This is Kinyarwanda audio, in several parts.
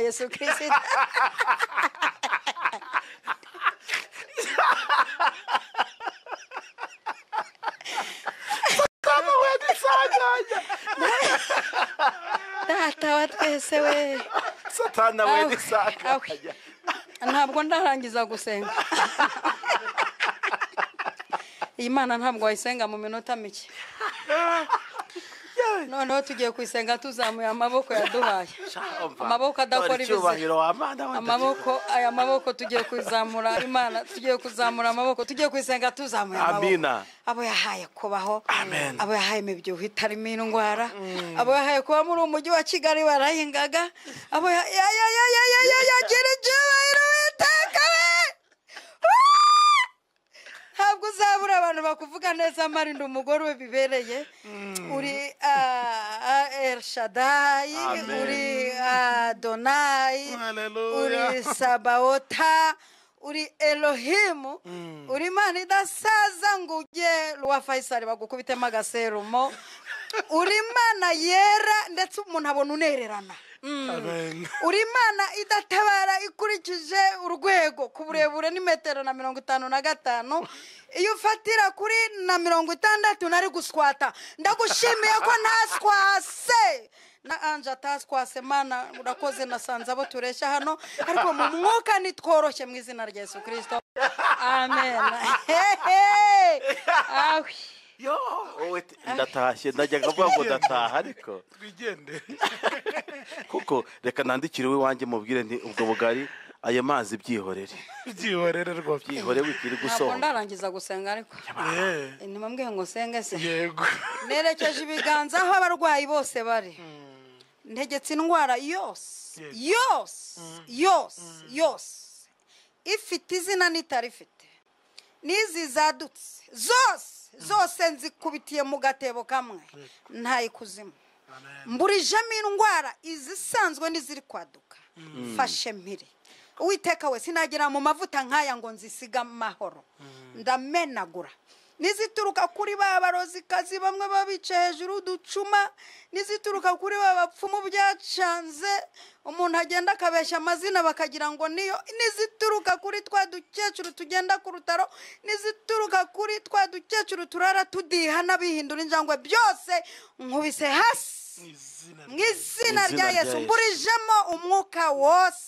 Yesu Kristo. Kama wedi saganya. Data wa twese we. Satana wedi saganya. Ntabwo ndarangiza gusenga. Imana ntabwo wayisenga mu minota mike. Noneho tugiye kwisenga tuzamuye amaboko yaduhaye. Amaboko adakora ibizira. Aya maboko tugiye kuzamura Imana, tugiye kuzamura amaboko, tugiye kwisenga tuzamuye amaboko. Amina. Abo yahaye kubaho. Amen. Abo yahaye imibyibuho itarimo indwara. Abo yahaye kuba muri umujyi wa Kigali barahingaga. Abo yagerejewe witeka we. Ntabwo uzabura abantu bakuvuga neza Marinda umugore we bibereye. Uri El Shaddai, uri Adonai, uri Sabaota, uri Elohimu, uri Imana idasaza ngo ujye Rwa Faisal bagukubitemo agaserumo. Uri Imana yera ndetse umuntu abona unererana. Amen. Uri Imana idatabara ikurikije urwego ku burebure ni metero na 55. Iyo ufatira kuri na 60 nari guswata. Ndagushimiye ko ntaswase. Na anja taskwase Mana urakoze nasanze abo turesha hano ariko mu mwuka nitworoshye mu izina rya Yesu Kristo. Amen. Awi. Yo, ndatashye ndajyaga kuvuga ngo ndataha ariko twigende. kuko reka nandikiriwe wanjye mubwire nti ubwo bugari ayo mazi byihorere. Byihorere rwose. Byihore wikiri Ntabwo gusohoka. ndarangiza gusenga ariko. Nimambwiye ngo senge se. Yego. Nerekeje ibiganza aho abarwayi bose bari. Ntegetse indwara yose. Ifite izina nitarifite. Nizi zadutse. Zose nzikubitiye mu gatebo kamwe. Nta ikuzimu. Mburijemo indwara izisanzwe n'iziri kwaduka. Fashe mpire. Uwiteka we sinagira mu mavuta nkaya ngo nzisiga amahoro. Ndamenagura. Nizituruka kuri babarozi kazi bamwe babice hejuru ducuma. Nizituruka kuri babapfumu byacanze. Umuntu agenda akabesha amazina bakagira ngo niyo. Nizituruka kuri twa dukecuru tugenda ku rutaro. Nizituruka kuri twa dukecuru turara tudiha n'abihindura injangwe byose nkubise hasi. Mwizina rya Yesu mburijemo umwuka wose.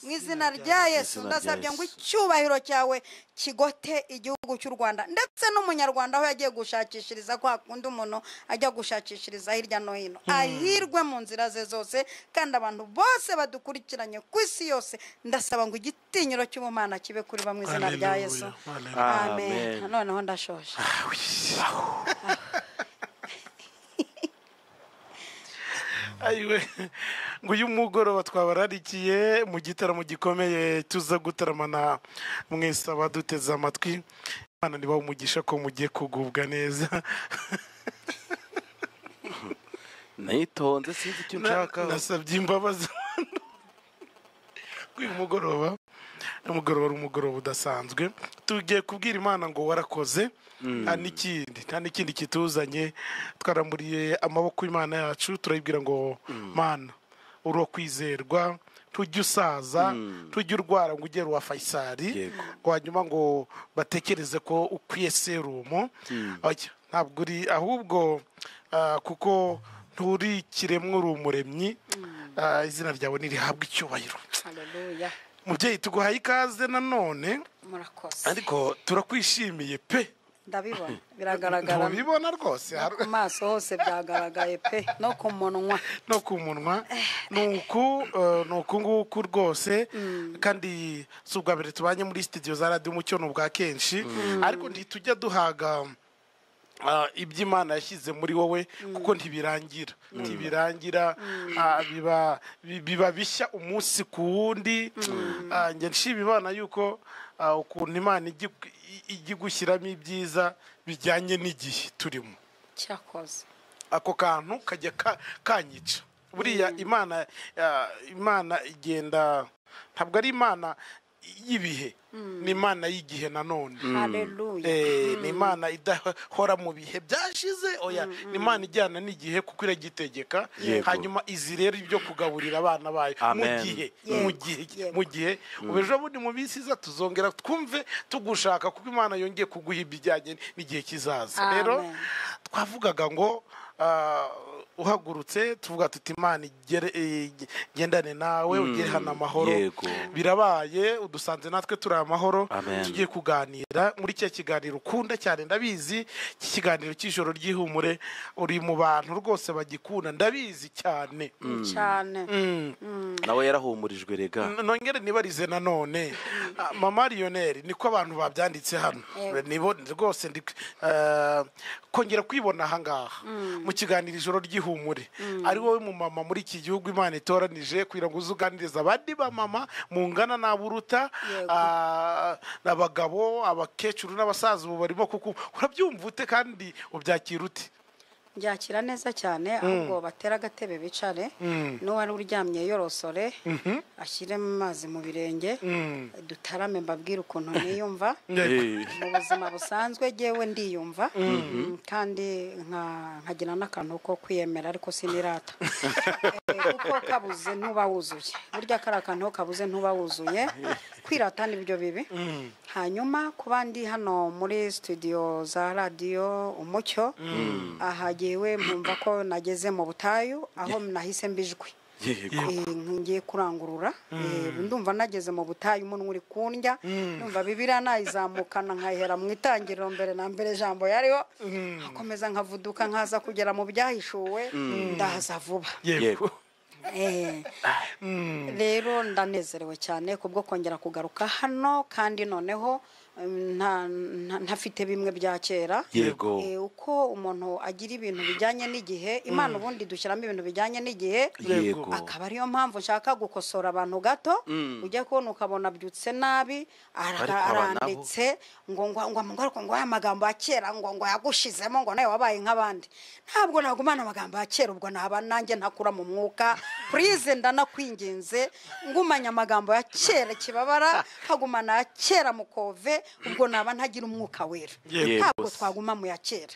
Mwizina rya Yesu ndasabye ngo icyubahiro cyawe kigote igihugu cy'u Rwanda ndetse n'umunyarwanda aho yagiye gushakishiriza kwa kundi umuntu ajya gushakishiriza hirya no hino. Ahirwe mu nzira ze zose kandi abantu bose badukurikiranye ku isi yose ndasaba ngo igitinyiro cy'ubumana kibe kuri bamwe izina rya Yesu. Amen. Noneho ndashoje. Ayiwe ngo uyu mugoroba twabararikiye mu gitaramo gikomeye tuza gutaramana mwese abaduteze amatwi. Imana niba umugisha ko mugiye kugubwa neza. Nayitonze sinzi icyo nshaka. Nasabye imbabazi. Uyu mugoroba ari umugoroba udasanzwe. Tugiye kubwira Imana ngo warakoze. Nta n'ikindi kituzanye. Twaramburiye amaboko y'Imana yacu turayibwira ngo Mana uro kwizerwa tujye usaza tujye urwara ngo ugere Rwa Faisal hanyuma ngo batekereze ko ukwiye serumo. Ntabwo uri ahubwo kuko nturi kiremwe uri umuremyi. Izina ryawe nirihabwa icyubahiro. Haleluya. Mubyeyi tuguhaye ikaze nanone. Murakoze. Ariko turakwishimiye pe. Ndabibona biragaragara. Ndabibona rwose. Ku maso hose byagaragaye pe no ku munwa. Nuku nguku rwose kandi subwa mbere tubanye muri studio za Radio Umucyo n'ubwa kenshi ariko ntitujya duhaga iby'Imana yashyize muri wowe kuko ntibirangira biba bishya umunsi ku wundi. Nge nshima Imana yuko ukuntu Imana ijya gushyiramo ibyiza bijyanye n'igihe turimo. Cyakoze ako kantu kajya kanyica buriya Imana igenda ntabwo ari Imana y'ibihe ni imana y'igihe nanone haleluya ni imana idahora mu bihe byashize oya ni imana ijyana n'igihe kuko iragitegeka Yego. hanyuma izi rero ibyo kugaburira abana bayo mu Amen. gihe Yego. mu gihe Yego. mu gihe ubu ejo bundi mu minsi iza tuzongera twumve tugushaka kuko imana yongeye kuguha ibijyanye n'igihe kizaza Amen. rero twavugaga ngo uhagurutse tuvuga tuti imana igendane nawe ugere hano amahoro Yego. birabaye udusanze natwe turi amahoro Amen. tugiye kuganira muri cya kiganiro ukunda cyane ndabizi iki kiganiro cy'ijoro ry'ihumure uri mu bantu rwose bagikunda ndabizi cyane cyane nawe yarahumurijwe rega nongere nibarize nanone mama Lionel niko abantu babyanditse hano nibo rwose kongera kwibona ahangaha mu kiganiro ijoro ry'ihumure ari wowe mu mama muri iki gihugu imana itoranije kugira ngo uze uganirize abandi ba mama mungana n'aburuta n'abagabo abakecuru n'abasaza ubu barimo kuko urabyumva ute kandi ubyakira ute byakira neza cyane ahubwo batera agatebe bicare n'uwari uryamye yorosore ashyiremo amazi mu birenge dutarame mbabwire ukuntu niyumva mu buzima busanzwe jyewe ndiyumva kandi nkagira n'akantu ko kwiyemera ariko sinirata kuko kabuze ntuba wuzuye burya kari akantu kabuze ntuba wuzuye kwirata nibyo bibi hanyuma kuba ndi hano muri studio za radiyo umucyo ahagewe mpumva ko nageze mu butayu aho nahise mbijwe ngiye kurangurura ndumva nageze mu butayu umuntu uri kundya ndumva bibiriya nayizamukana nkahera mu itangiriro mbere na mbere ijambo yariho nkakomeza nkavuduka nkaza kugera mu byahishuwe ndahaza vuba yego rero ndanezerewe cyane kubwo kongera kugaruka hano kandi noneho ntafite bimwe bya kera Yego. uko umuntu agira ibintu bijyanye n'igihe imana ubundi dushyiramo ibintu bijyanye n'igihe Yego. akaba ariyo mpamvu nshaka gukosora abantu gato ujya kubona ukabona abyutse nabi aranditse ngo aya magambo ya kera ngo yagushizemo ngo nawe wabaye nk'abandi ntabwo nagumana amagambo ya kera ubwo naba nanjye ntakura mu mwuka purize ndanakwinginze ngumanya amagambo ya kera kibabara nkagumana ya kera mu kove ubwo naba ntagira umwuka wera ntabwo twaguma mu ya kera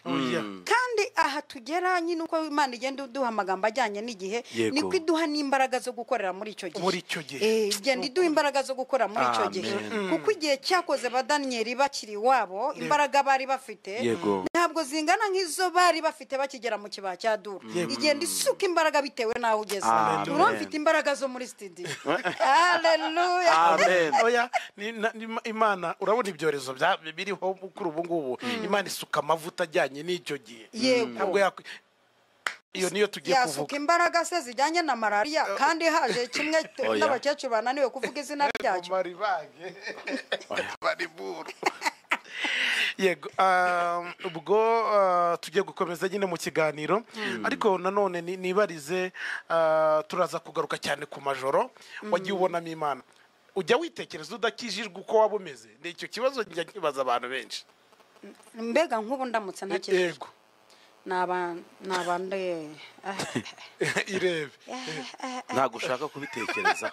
kandi aha tugera nyine uko imana igenda iduha amagambo ajyanye n'igihe niko iduha n'imbaraga zo gukorera muri icyo gihe igenda iduha imbaraga zo gukorera muri icyo gihe kuko igihe cyakoze ba daniyeli bakiri iwabo imbaraga bari bafite ntabwo zingana nk'izo bari bafite bakigera mu kibaya cya duru igenda isuka imbaraga bitewe n'aho ugeze urumva mfite imbaraga zo muri studio haleluya imana urabona ibyorezo biriho kuri ubu ngubu imana isuka amavuta ajyanye n'icyo gihe yego iyo niyo tugiye kuvuga yasuka imbaraga se zijyanye na malariya kandi haje kimwe n'abakecuru bananiwe kuvuga izina ryacyo yego ubwo tugiye gukomeza nyine mu kiganiro ariko nanone nibarize turaza kugaruka cyane ku majoro wagiye ubonamo imana ujya witekereza udakijijwe uko waba umeze ni icyo kibazo njya nkibaza abantu benshi mbega nk'ubu ndamutse ntakijijwe nabande irebe ntabwo ushaka kubitekereza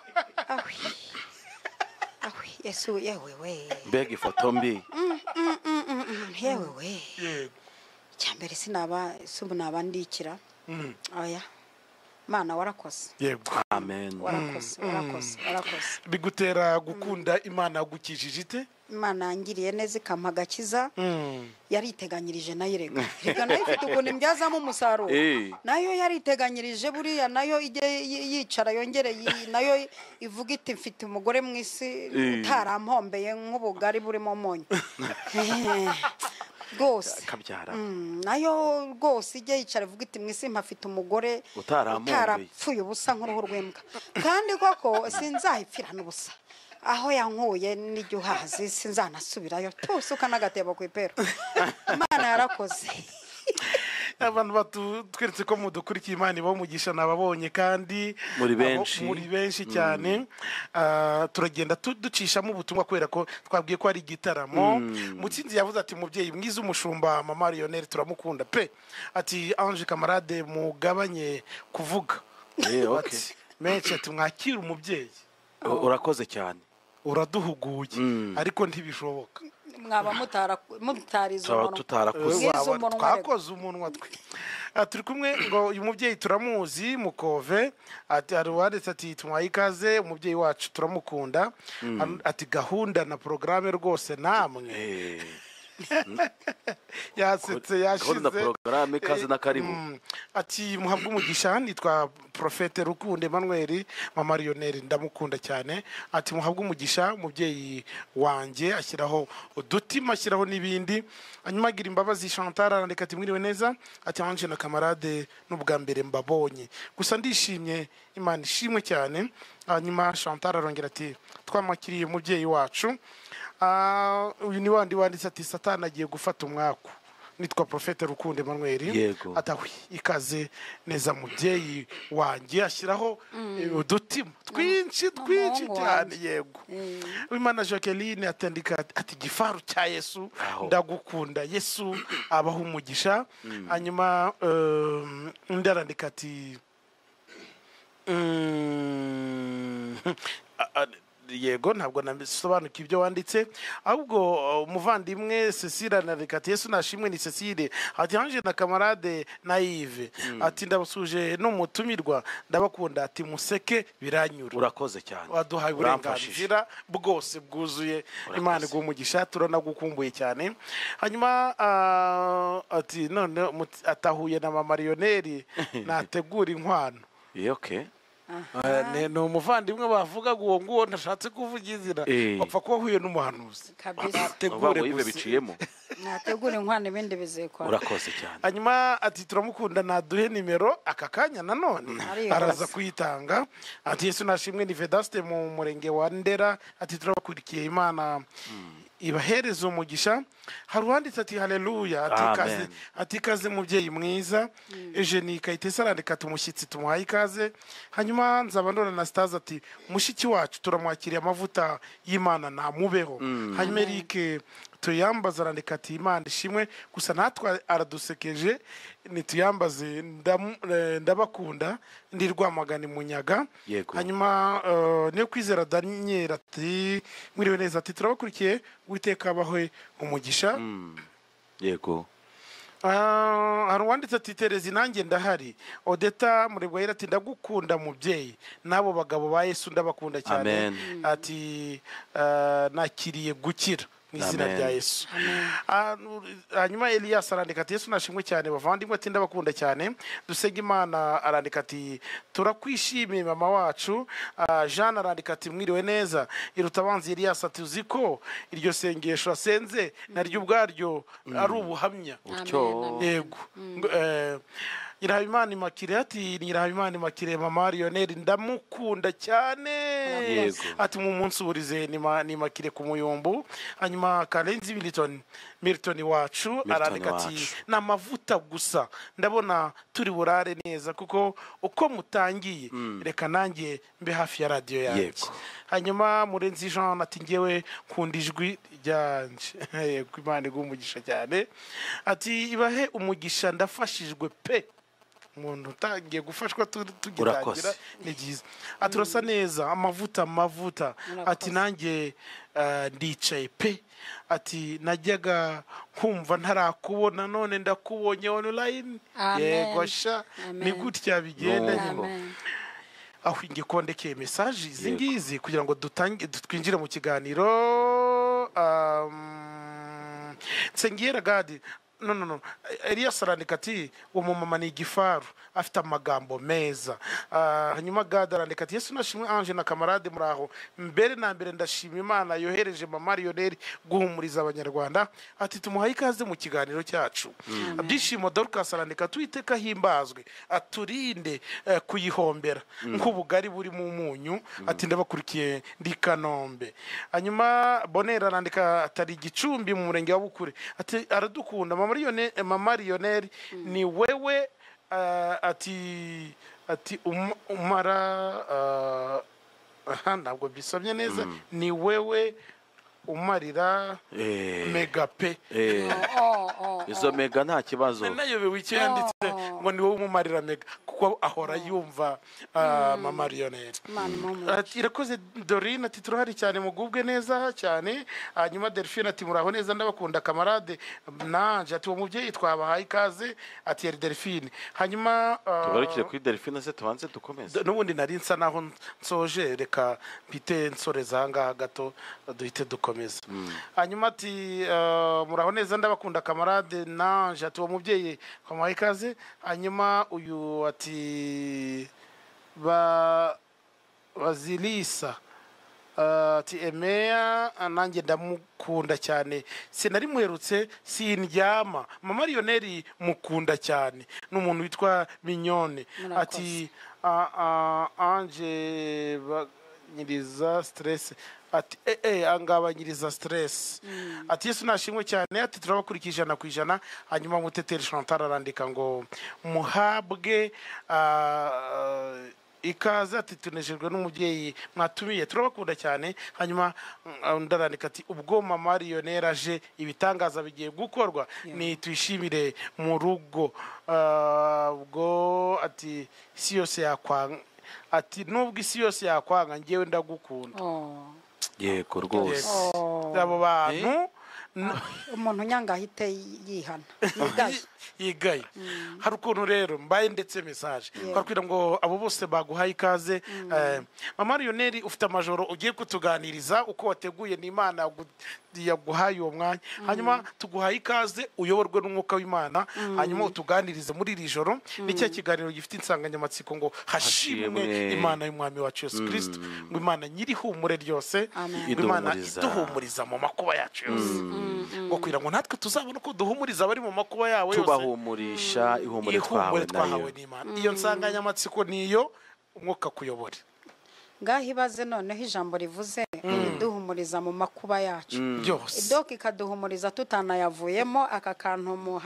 yesu yewe we mbega ifoto mbi yewe we icyambere subu naba ndikira oya mana warakoze yego amen warakoze bigutera gukunda imana yagukijije ite imana yangiriye neza ikampa agakiza yariteganyirije nayo rega nayo ifite ukuntu imbyazamo umusaruro nayo yariteganyirije buriya nayo ijye yicara yongere nayo ivuga iti mfite umugore mu isi utarampombeye nk'ubugari burimo umunyu rwose nayo rwose ijye yicara ivuga iti mu isi mpafite umugore utarapfuye ubusa nk'uruhu rw'imbwa kandi koko sinzahipfirana ubusa aho yankuye n'ijya uhazi sinzanasubirayo tusuka n'agatebo ku ipero imana yarakoze abantu batweretse ko mudukurikiye imana ibamugisha nababonye kandi muri benshi cyane turagenda ducishamo ubutumwa kubera ko twabwiye ko ari igitaramo Mutsinzi yavuze ati mubyeyi mwiza umushumba mama Lionel turamukunda pe ati Ange Kamarade mugabanye kuvuga menshi ati mwakira umubyeyi urakoze cyane uraduhuguye ariko ntibishoboka mwaba mutarize Twaba umunwa tutarakoze Mwiza umunwa twakoze umunwa twe turi kumwe ngo uyu mubyeyi turamuzi Mukove ati hari uwanditse ati tumuhaye ikaze umubyeyi wacu turamukunda ati gahunda na porogaramu rwose namwe yasetse gahunda yashize porogaramu ikaze na karibu ati muhabwe umugisha nitwa Profete Rukundo Emmanuel mama Lionel ndamukunda cyane ati muhabwe umugisha umubyeyi wanjye ashyiraho udutima ashyiraho n'ibindi hanyuma agira imbabazi Chantal arandika ati mwiriwe neza ati Ange na kamarade n'ubwa mbere mbabonye gusa ndishimye Imana ishimwe cyane hanyuma Chantal arongera ati twamakiriye umubyeyi wacu uyu ni wandi wanditse ati Satani agiye gufata umwaku nitwa Profete Rukundo Emmanuel Yego. atawi ikaze neza mubyeyi wanjye ashyiraho udutima twinshi n'umuhungu cyane wanjye. yego Imana Jacqueline atandika ati gifaru cya Yesu Aho. ndagukunda Yesu abaho umugisha hanyuma undi arandika ati yego ntabwo nabisobanukiwe ibyo wanditse ahubwo umuvandimwe Cecile arandika ati Yesu nashimwe ni Cecile ati Ange na kamarade na Yves ati ndabasuje n'umutumirwa ndabakunda ati museke biranyura urakoze cyane waduhaye Uramfashije. uburenganzira bwose bwuzuye Urakoze. Imana iguha umugisha turanagukumbuye cyane hanyuma ati none atahuye na mama Lionel nategura inkwano okay ni umuvandimwe bavuga uwo nguwo ntashatse kuvuga izina bapfa kuba ahuye n'umuhanuzi kabisa uvuga ngo Yves biciyemo nategura inkwano ibindi bizekora urakoze cyane hanyuma ati turamukunda naduhe nimero aka kanya nanone Arihuse. araza kuyitanga ati Yesu nashimwe ni Vedaste mu murenge wa Ndera ati turabakurikiye Imana ibahereza umugisha hari uwanditse ati haleluya Amen. ati ikaze mubyeyi mwiza Eugenie Kayitesi arandika ati umushyitsi tumuhaye ikaze hanyuma Nzabandora Anastase ati mushiki wacu turamwakiriye amavuta y'Imana namubeho hanyuma Eric tuyambaza arandika ati Imana ishimwe gusa natwe aradusekeje nituyambaze ndabakunda ndi Rwamagana Munyaga Yego. hanyuma niyo kwizera Daniel ati mwiriwe neza ati turabakurikiye Uwiteka abahe umugisha yego hari uwanditse ati Terezi nanjye ndahari Odeta Murebwayire ati ndagukunda mubyeyi n'abo bagabo ba Yesu ndabakunda cyane Amen. ati nakiriye gukira mu izina Amen. rya Yesu hanyuma Elias arandika ati Yesu nashimwe cyane bavandimwe ati ndabakunda cyane dusenge Imana arandika ati turakwishimiye mama wacu Jean arandika ati mwiriwe neza Irutabanzi Elias ati uziko iryo sengesho asenze naryo ubwaryo ari ubuhamya utyo yego Nyirahabimana Immaculée ati Nyirahabimana Immaculée mama Lionel ndamukunda cyane Yego. ati mu munsi uburize ni Immaculée ku muyombo hanyuma Karenzi Milton wacu arandika ati wacu. n'amavuta gusa ndabona turi burare neza kuko uko mutangiye reka nanjye mbe hafi ya radio yanjye Yego. hanyuma Murenzi Jean ati ngewe nkunda ijwi ryanje yego Imana iguha umugisha cyane ati ibahe umugisha ndafashijwe pe umuntu utangiye gufashwa tugitangira Urakoze. ni byiza ati urasa neza amavuta ati nanjye ndicaye pe ati najyaga kumva ntarakubona none ndakubonye online Amen. yego sha Amen. ni gutya bigenda No. nyuma Amen. aho ngiye kondekeye message izi Yego. ngizi kugira ngo twinjire mu kiganiro Nsengiyera Gadi no Elias arandika ati uwo mumama ni igifaru afite amagambo meza hanyuma Gadi arandika ati Yesu nashimwe Ange na kamarade muraho mbere na mbere ndashima Imana yohereje mama Lionel guhumuriza abanyarwanda ati tumuhaye ikaze mu kiganiro cyacu byishimo Dorcas arandika tuiteka himbazwe aturinde kuyihombera nk'ubugari buri mu munyu ati ndabakurikiye ndi Kanombe hanyuma Bonera arandika atari Gicumbi mu murenge wa Bukure ati aradukunda mama Lionel ni wewe ati umara ntabwo bisomye neza ni wewe umarira mega pe. izo mega nta kibazo. nayobewe icyo yanditse ngo ni wowe umumarira mega kuko ahora yumva mama Lionel. Irakoze Dorine ati turahari cyane mugubwe neza cyane. Hanyuma Delphine ati muraho neza ndabakunda kamarade nanje ati uwo mubyeyi twabahaye ikaze ati yari Delphine. Hanyuma tugarukire kuri Delphine se tubanze dukomeze. n'ubundi nari nsa naho nsoje reka mpite nsoreza ahangaha gato duhite dukomeza. Hanyuma ati muraho neza ndabakunda kamarade nanje ati uwo mubyeyi twamuhaye ikaze. Hanyuma uyu ati bazilisa ati Emea nanjye ndamukunda cyane sinari muherutse sindyama. mama Lionel mukunda cyane n'umuntu witwa Mignone ati anje nyiriza stress ati angabanyiriza stress ati Yesu nashimwe cyane ati turabakurikije 100%. Hanyuma Muteteri Chantal arandika ngo muhabwe ikaze ati tunejejwe n'umubyeyi mwatumiye turabakunda cyane. Hanyuma ndarandika ati ubwo mama Lionel aje ibitangaza bigiye gukorwa ni twishimire mu rugo ubwo ati isi yose yakwanga ati nubwo isi yose yakwanga ngewe ndagukunda. yego rwose abo bantu umuntu nyanga ahite yihana yigaye. hari ukuntu rero mbaye ndetse message twakwira ngo abo bose baguhaye ikaze. mama Lionel ufite amajoro ugiye kutuganiriza uko wateguye n'Imana yaguhaye uwo mwanya. Hanyuma tuguhaye ikaze uyoborwe n'umwuka w'Imana. hanyuma utuganirize muri iri joro n'icyo kiganiro gifite insanganyamatsiko ngo hashimwe Imana y'umwami wacu Yesu Kristo. ngo Imana nyiri humure ryose ngo Imana iduhumuriza mu makuba yacu yose. ngo kugira ngo natwe tuzabone ko duhumuriza abari mu makuba yawe yose tubahumurisha ihumure twahawe n'Imana. iyo nsanganyamatsiko niyo umwuka kuyobora. ngaho ibaze noneho ijambo rivuze duhumuriza mu makuba yacu byose idoka ikaduhumuriza tutanayavuyemo. aka kantu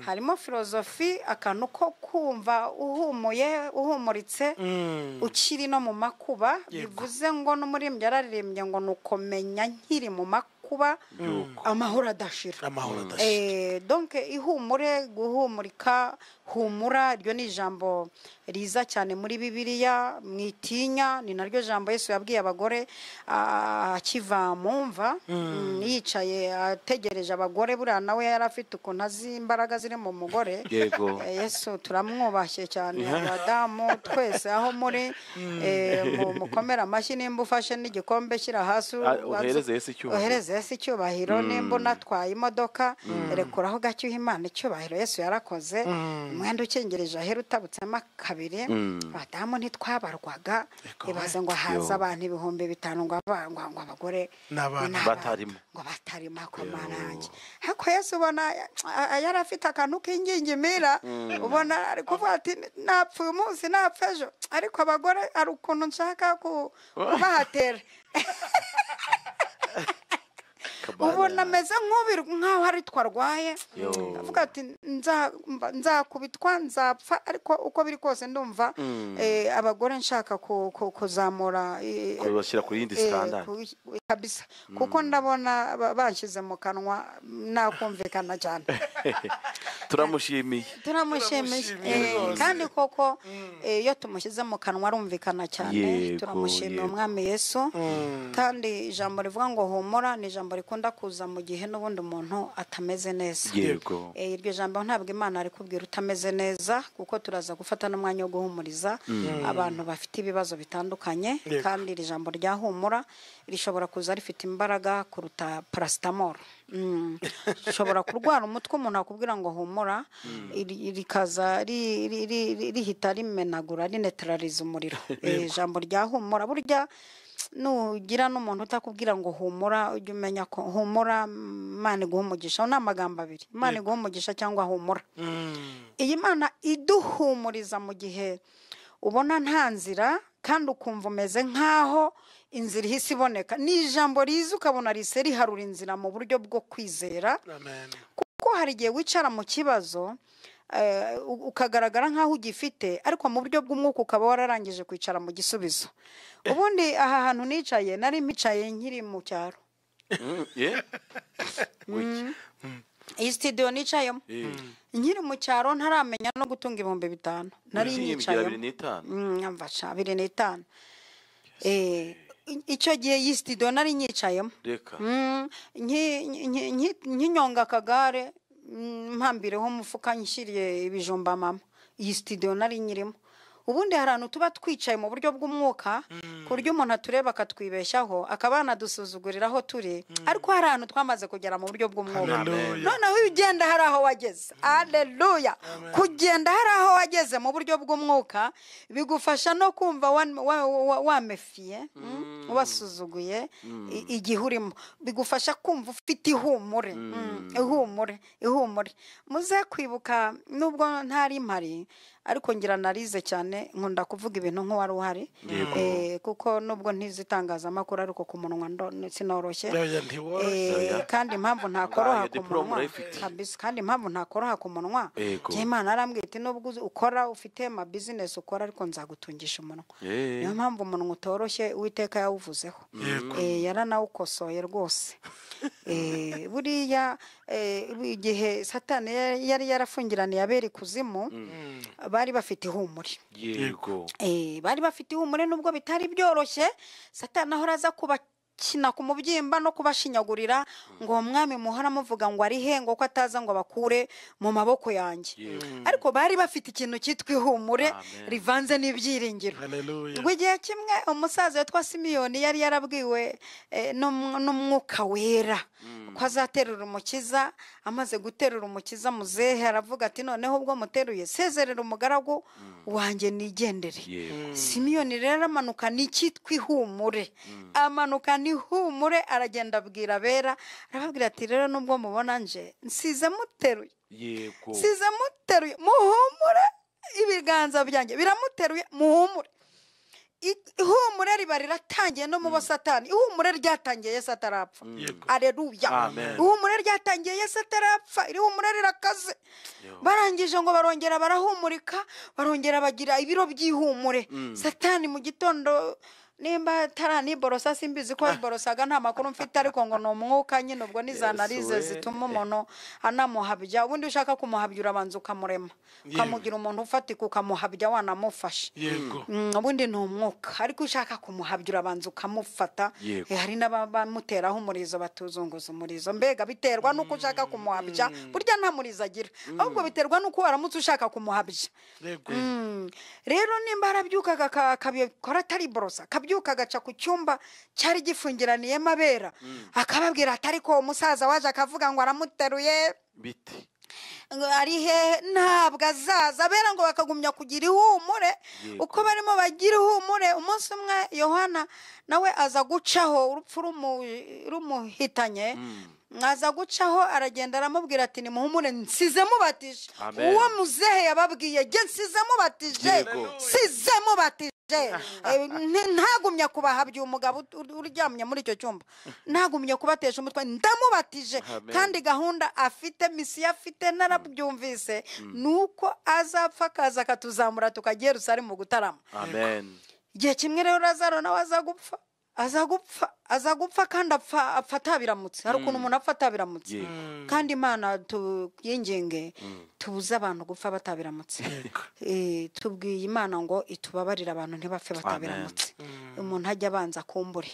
harimo filozofi akantu ko kumva uhumuritse ukiri no mu makuba. bivuze ngo n'umuririmbyi yararirimbye ngo nukomenya nkiri mu makuba amahoro adashira. donc ihumure guhumurika humura iryo ni ijambo riza cyane muri Bibiliya. mwitinya ni naryo jambo Yesu yabwiye abagore akiva mu mva yicaye ategereje abagore. buriya nawe yari afite ukuntu azi imbaraga ziri mu mugore. Yesu turamwubashye cyane abadamu twese aho muri mukomera amashyi nimba ufashe n'igikombe shyira hasi uhereze Yesu icyubahiro. nimba unatwaye imodoka rekuraho gake uha Imana icyubahiro. Yesu yarakoze umwenda ukengereje ahera utabutsemo kabiri. abadamu ntitwabarwaga ibaze ngo haza abantu 5,000 ngo abagore batarimo ngo batarimo akomarange. ariko Yesu ubona yari afite akantu k'ingingimira ubona ari kuvuga ati napfuye umunsi napfa ejo ariko abagore ari ukuntu nshaka kubahatera. ubona ameze nk'aho ari twarwaye avuga ati nzakubitwa nzapfa ariko uko biri kose ndumva abagore nshaka kuzamura kubashyira kuri yindi standard kabisa kuko ndabona banshyize mu kanwa nakumvikana cyane. turamushimiye kandi koko iyo tumushyize mu kanwa arumvikana cyane. turamushimiye umwami Yesu. kandi ijambo rivuga ngo humura ni ijambo rikunda kuza mu gihe n'ubundi umuntu atameze neza. iryo jambo ntabwo Imana ari kubwira utameze neza kuko turaza gufata n'umwanya wo guhumuriza abantu bafite ibibazo bitandukanye. kandi iri jambo rya humura rishobora kuza rifite imbaraga kuruta paracetamol. ushobora kurwara umutwe umuntu akubwira ngo humura rikaza rihita rimenagura rinetraliza umuriro. ijambo rya humura burya nugira n'umuntu utakubwira ngo humura ujye umenya ko humura Imana iguha umugisha. ni amagambo abiri Imana iguha umugisha cyangwa humura. iyi Mana iduhumuriza mu gihe ubona nta nzira kandi ukumva umeze nk'aho inzira ihise iboneka. ni ijambo riza ukabona rise riharura inzira mu buryo bwo kwizera. kuko hari igihe wicara mu kibazo ukagaragara nk'aho ugifite ariko mu buryo bw'umwuka ukaba wararangije kwicara mu gisubizo. Ubundi aha hantu nicaye nari mpicaye nkiri mu cyaro. Iyi studio nicayemo nkiri mu cyaro ntaramenya no gutunga 5,000 nari nyicayemo. 2,500 icyo gihe iyi studio nari nyicayemo. Nkinyonga akagare mpambireho umufuka nshyiriye ibijumba mama. Iyi studio nari nyirimo. Ubundi hari ahantu tuba twicaye mu buryo bw'umwuka ku buryo umuntu atureba akatwibeshyaho akabana dusuzugurira aho turi, ariko hari ahantu twamaze kugera mu buryo bw'umwuka. Noneho ugenda hari aho wageze. Haleluya. Kugenda hari aho wageze mu buryo bw'umwuka bigufasha no kumva wamefiye wasuzuguye igihe urimo, bigufasha kumva ufite ihumure. Ihumure muze kwibuka nubwo ntari mpari ariko ngira narize cyane nkunda kuvuga ibintu nk'uwari uhari, kuko nubwo ntizitangazamakuru ariko ku munwa sinoroshye, kandi impamvu ntakoroha ku munwa kabisa, kandi impamvu ntakoroha ku munwa Imana arambwira iti nubwo ukora ufite ama business ukora ariko nzagutungisha umunwa. Niyo mpamvu umunwa utoroshye Uwiteka yawuvuzeho, yaranawukosoye rwose. Buriya igihe Satani yari yarafungiraniye abera ikuzimu bari bafite ihumure. Bari bafite ihumure nubwo bitari byoroshye. Satani ahora aza kubakina ku mubyimba no kubashinyagurira ngo umwami muhora muvuga ngo ari he ngo ko ataza ngo bakure mu maboko yanjye. Ariko bari bafite ikintu cyitwa ihumure rivanze n'ibyiringiro. Igihe kimwe umusaza witwa Simiyoni yari yarabwiwe n'umwuka wera ko azaterura umukiza. Amaze guterura umukiza muzehe aravuga ati noneho ubwo muteruye sezerera umugaragu wanjye nigendere. Simiyoni rero amanuka n'icyitwa ihumure, amanuka n'ihumure aragenda abwira abera arababwira ati rero nubwo mubona nje nsize muteruye, muhumure, ibiganza byanjye biramuteruye, muhumure. Ihumure riba riratangiye no mu bo Satani. Ihumure ryatangiye Yesu atarapfa. Aleluya. Ihumure ryatangiye Yesu atarapfa. Ihumure rirakaze. Barangije ngo barongera barahumurika, barongera bagira ibiro by'ihumure. Satani mu gitondo nimba tarani borosa simbizi ko iborosaga nta makuru mfite, ariko ngo no mwuka nyine ubwo nizanarize zituma umuntu anamuhabya. Ubundi ushaka kumuhabya urabanza ukamurema, ukamugira umuntu ufatika ukamuhabya wanamufasha. Ubundi ni umwuka, ariko ushaka kumuhabya urabanza ukamufata. Hari n'abamuteraho umurizo batuzunguza umurizo. Mbega biterwa nuko ushaka kumuhabya, burya nta murizo agira, ahubwo biterwa nuko waramutse ushaka kumuhabya. Rero nimba arabyukaga akabikora atari borosa, akabyuka agaca ku cyumba cyari gifungiraniyemo abera akababwira ati ariko umusaza waje akavuga ngo aramuteruye biti ari he ntabwo azaza. Abera ngo bakagumya kugira ihumure. Uko barimo bagira ihumure, umunsi umwe Yohana nawe aza gucaho urupfu rumuhitanye. Aza gucaho aragenda aramubwira ati nimuhumure nsize mubatije. Uwo muzehe yababwiye je nsize mubatije, size mubatije. Ntagumya kubahabya umugabo uryamye muri icyo cyumba, ntagumya kubatesha umutwe, ndamubatije. Kandi gahunda afite, misiyo afite narabyumvise, nuko azapfa akaza akatuzamura tukagiye Yerusalemu gutarama. Igihe kimwe rero Lazaro nawe aza gupfa kandi apfa atabiramutse. Hari ukuntu umuntu apfa atabiramutse, kandi Imana tuyinginge tubuze abantu gupfa batabiramutse. Tubwiye Imana ngo itubabarire abantu ntibapfe batabiramutse. Umuntu ajya abanza kumbure.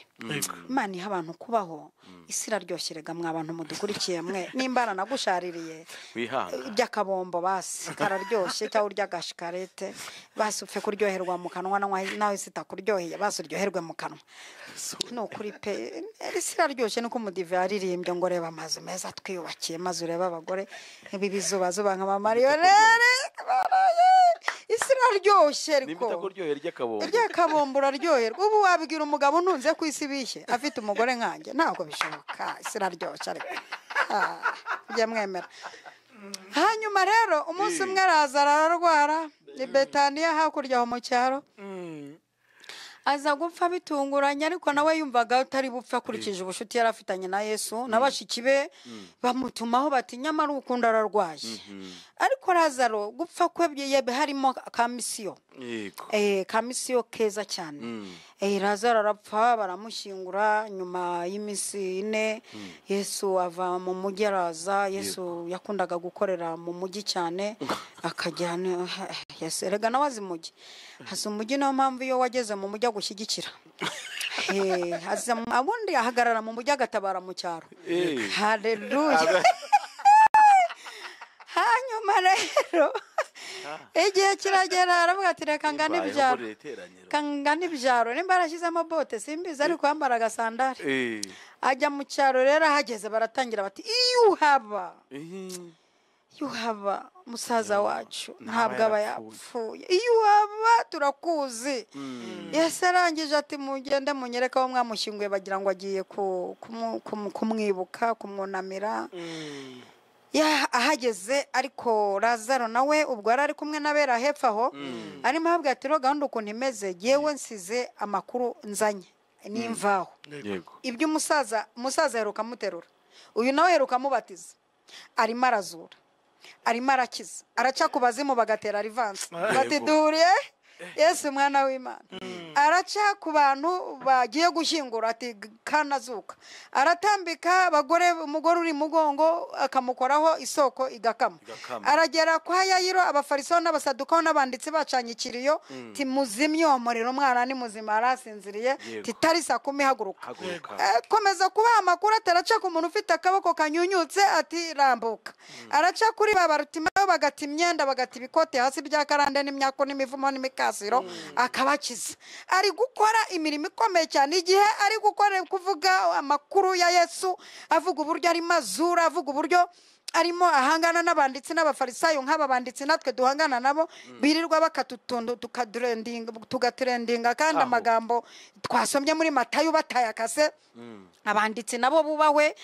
Imana iha abantu kubaho. Isi iraryoshye rega mwa abantu mudukurikiye mwe, nimba nagushaririye by'akabombo basi kararyoshye, cyangwa urya gashikarete basi upfe kuryoherwa mu kanwa, nawe sitakuryoheye basi uryoherwe mu kanwa. No kuri pe isi iraryoshye nuko umudive yaririmbye ngo reba amazu meza twiyubakiye, maze ureba abagore ibi bizubazuba nka mamariyonere. Isi iraryoshye ariko ry'akabombo uraryoherwa. Ubu wabwira umugabo ntunze ku isi bishye afite umugore nkanjye ntabwo bishoboka. Isi iraryoshye ariko ujye mwemera. Hanyuma rero umunsi umwe araza ararwara i Betaniya hakurya ho mu cyaro. aza gupfa bitunguranye ariko nawe yumvaga atari bupfa akurikije ubushuti yari afitanye na Yesu n'abashiki be bamutumaho bati nyamara ukunda ararwaye ariko Lazaro gupfa kwe harimo kamisiyo kamisiyo keza cyane Lazaro arapfa baramushyingura nyuma y'iminsi 4 Yesu ava mu mujyi araza Yesu yakundaga gukorera mu mujyi cyane akajyana yaserega nawazi mujyi hasi umujyi no mpamvu iyo wageze mu mujyi gushyigikira abundi ahagarara mu mujyi agatabara mu cyaro haleluya hanyuma rero igihe kiragera aravuga ati reka ngane ibyaro nimba arashyizemo bote simbizi ariko yambara agasandari ajya mu cyaro rero ahageze baratangira bati yuhaba musaza wacu ntabwo aba yapfuye yuhaba turakuzi Yesu arangije ati mugende munyereka aho mwamushyinguye bagira ngo agiye kumwibuka kumwunamira ahageze ariko Lazaro nawe ubwo yari ari kumwe n'abera hepfo aho arimo ahabwa ati ro gahunda ukuntu imeze yewe nsize amakuru nzanye n'imvaho ibyo umusaza heruka muterura uyu nawe heruka mubatiza arimo arazura arimo arakiza araca ku bazimu bagatera rivanse bati duhuriye Yesu mwana w'Imana araca ku bantu bagiye gushyingura ati kanazuka aratambika abagore umugore uri mugongo akamukoraho isoko igakama aragera kwa Yayiro abafarisayo n'abasadukayo n'abanditsi bacanye ikiriyo ti muzimye umuriro umwana ni muzima arasinziriye titari saa 10 haguruka komeza kubaha amakuru ataraca ku muntu ufite akaboko kanyunyutse ati rambuka araca kuri babarutimayo bagati imyenda bagati ibikote hasi bya karande n'imyako n'imivumo n'imikasiro akabakiza ari gukora imirimo ikomeye cyane igihe ari gukora kuvuga amakuru ya Yesu avuga uburyo ari mazura avuga uburyo arimo ahangana n'abanditsi n'abafarisayo nk'aba banditsi natwe duhangana nabo birirwa bakatutondo tugatrendinga kandi amagambo twasomye muri Matayo batayakase abanditsi nabo bubahwe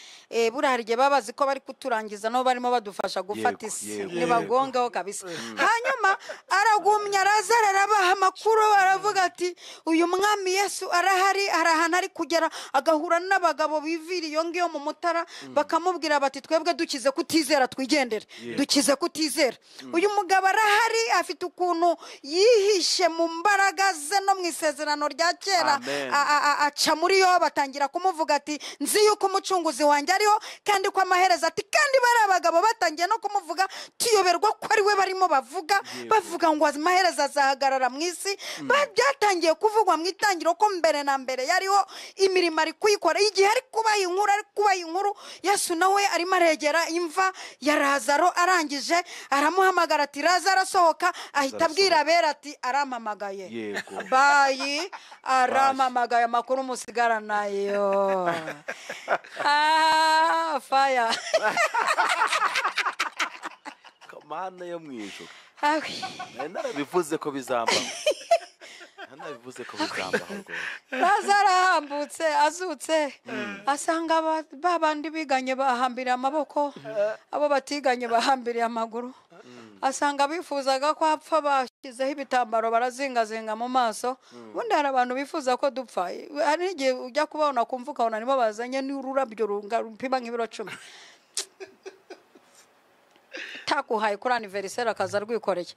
burarije babazi ko bari kuturangiza no barimo badufasha gufata isi nibagongaho kabisa hanyuma aragumya Lazaro arabaha amakuru aravuga ati uyu mwami Yesu arahari arahana ari kugera agahura n'abagabo biviriye ngiyo mu mutara bakamubwira bati twebwe dukize kutizera twigendere dukize kutizera uyu mugabo arahari afite ukuntu yihishe mu mbaraga ze no mu isezerano rya kera aca muri yo batangira kumuvuga ati nzi yuko umucunguzi wanjye ariho kandi ko amaherezo ati kandi bari abagabo batangiye no kumuvuga tuyoberwa ko ari we barimo bavuga ngo amaherezo azahagarara mu isi byatangiye kuvugwa mu itangiro ko mbere na mbere yariho imirimo ari kuyikora igihe ari kubaha inkuru Yesu nawe arimo aregera imva ya Lazaro arangije aramuhamagara ati Lazaro asohoka ahita abwira abera ati arampamagaye bayi arampamagaye amakuru musigara nayo fire kamana yo mwijuru narabivuze ko bizamba Lazaro ahambutse azutse asanga babandi biganye bahambiriye amaboko abo batiganye bahambiriye amaguru asanga bifuzaga ko apfa bashyizeho ibitambaro barazingazinga mu maso ubundi hari abantu bifuza ko dupfa hari igihe ujya kubona kumva ukabona nibo bazanye n'ururabyo rupima nk'ibiro 10 takuhaye kuri anniversaire akaza rwikoreye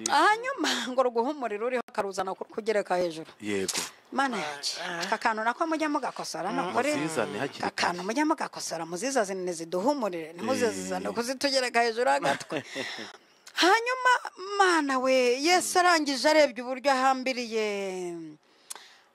hanyuma ngo ruguhumurira uriho akaruzana kugereka hejuru mana yacu akantu nako mujya mugakosora nakore akantu mujya mugakosora muzizazine ziduhumurire nimuzizazane kuzitugereka hejuru agatwe hanyuma mana we Yesu arangije arebye uburyo ahambiriye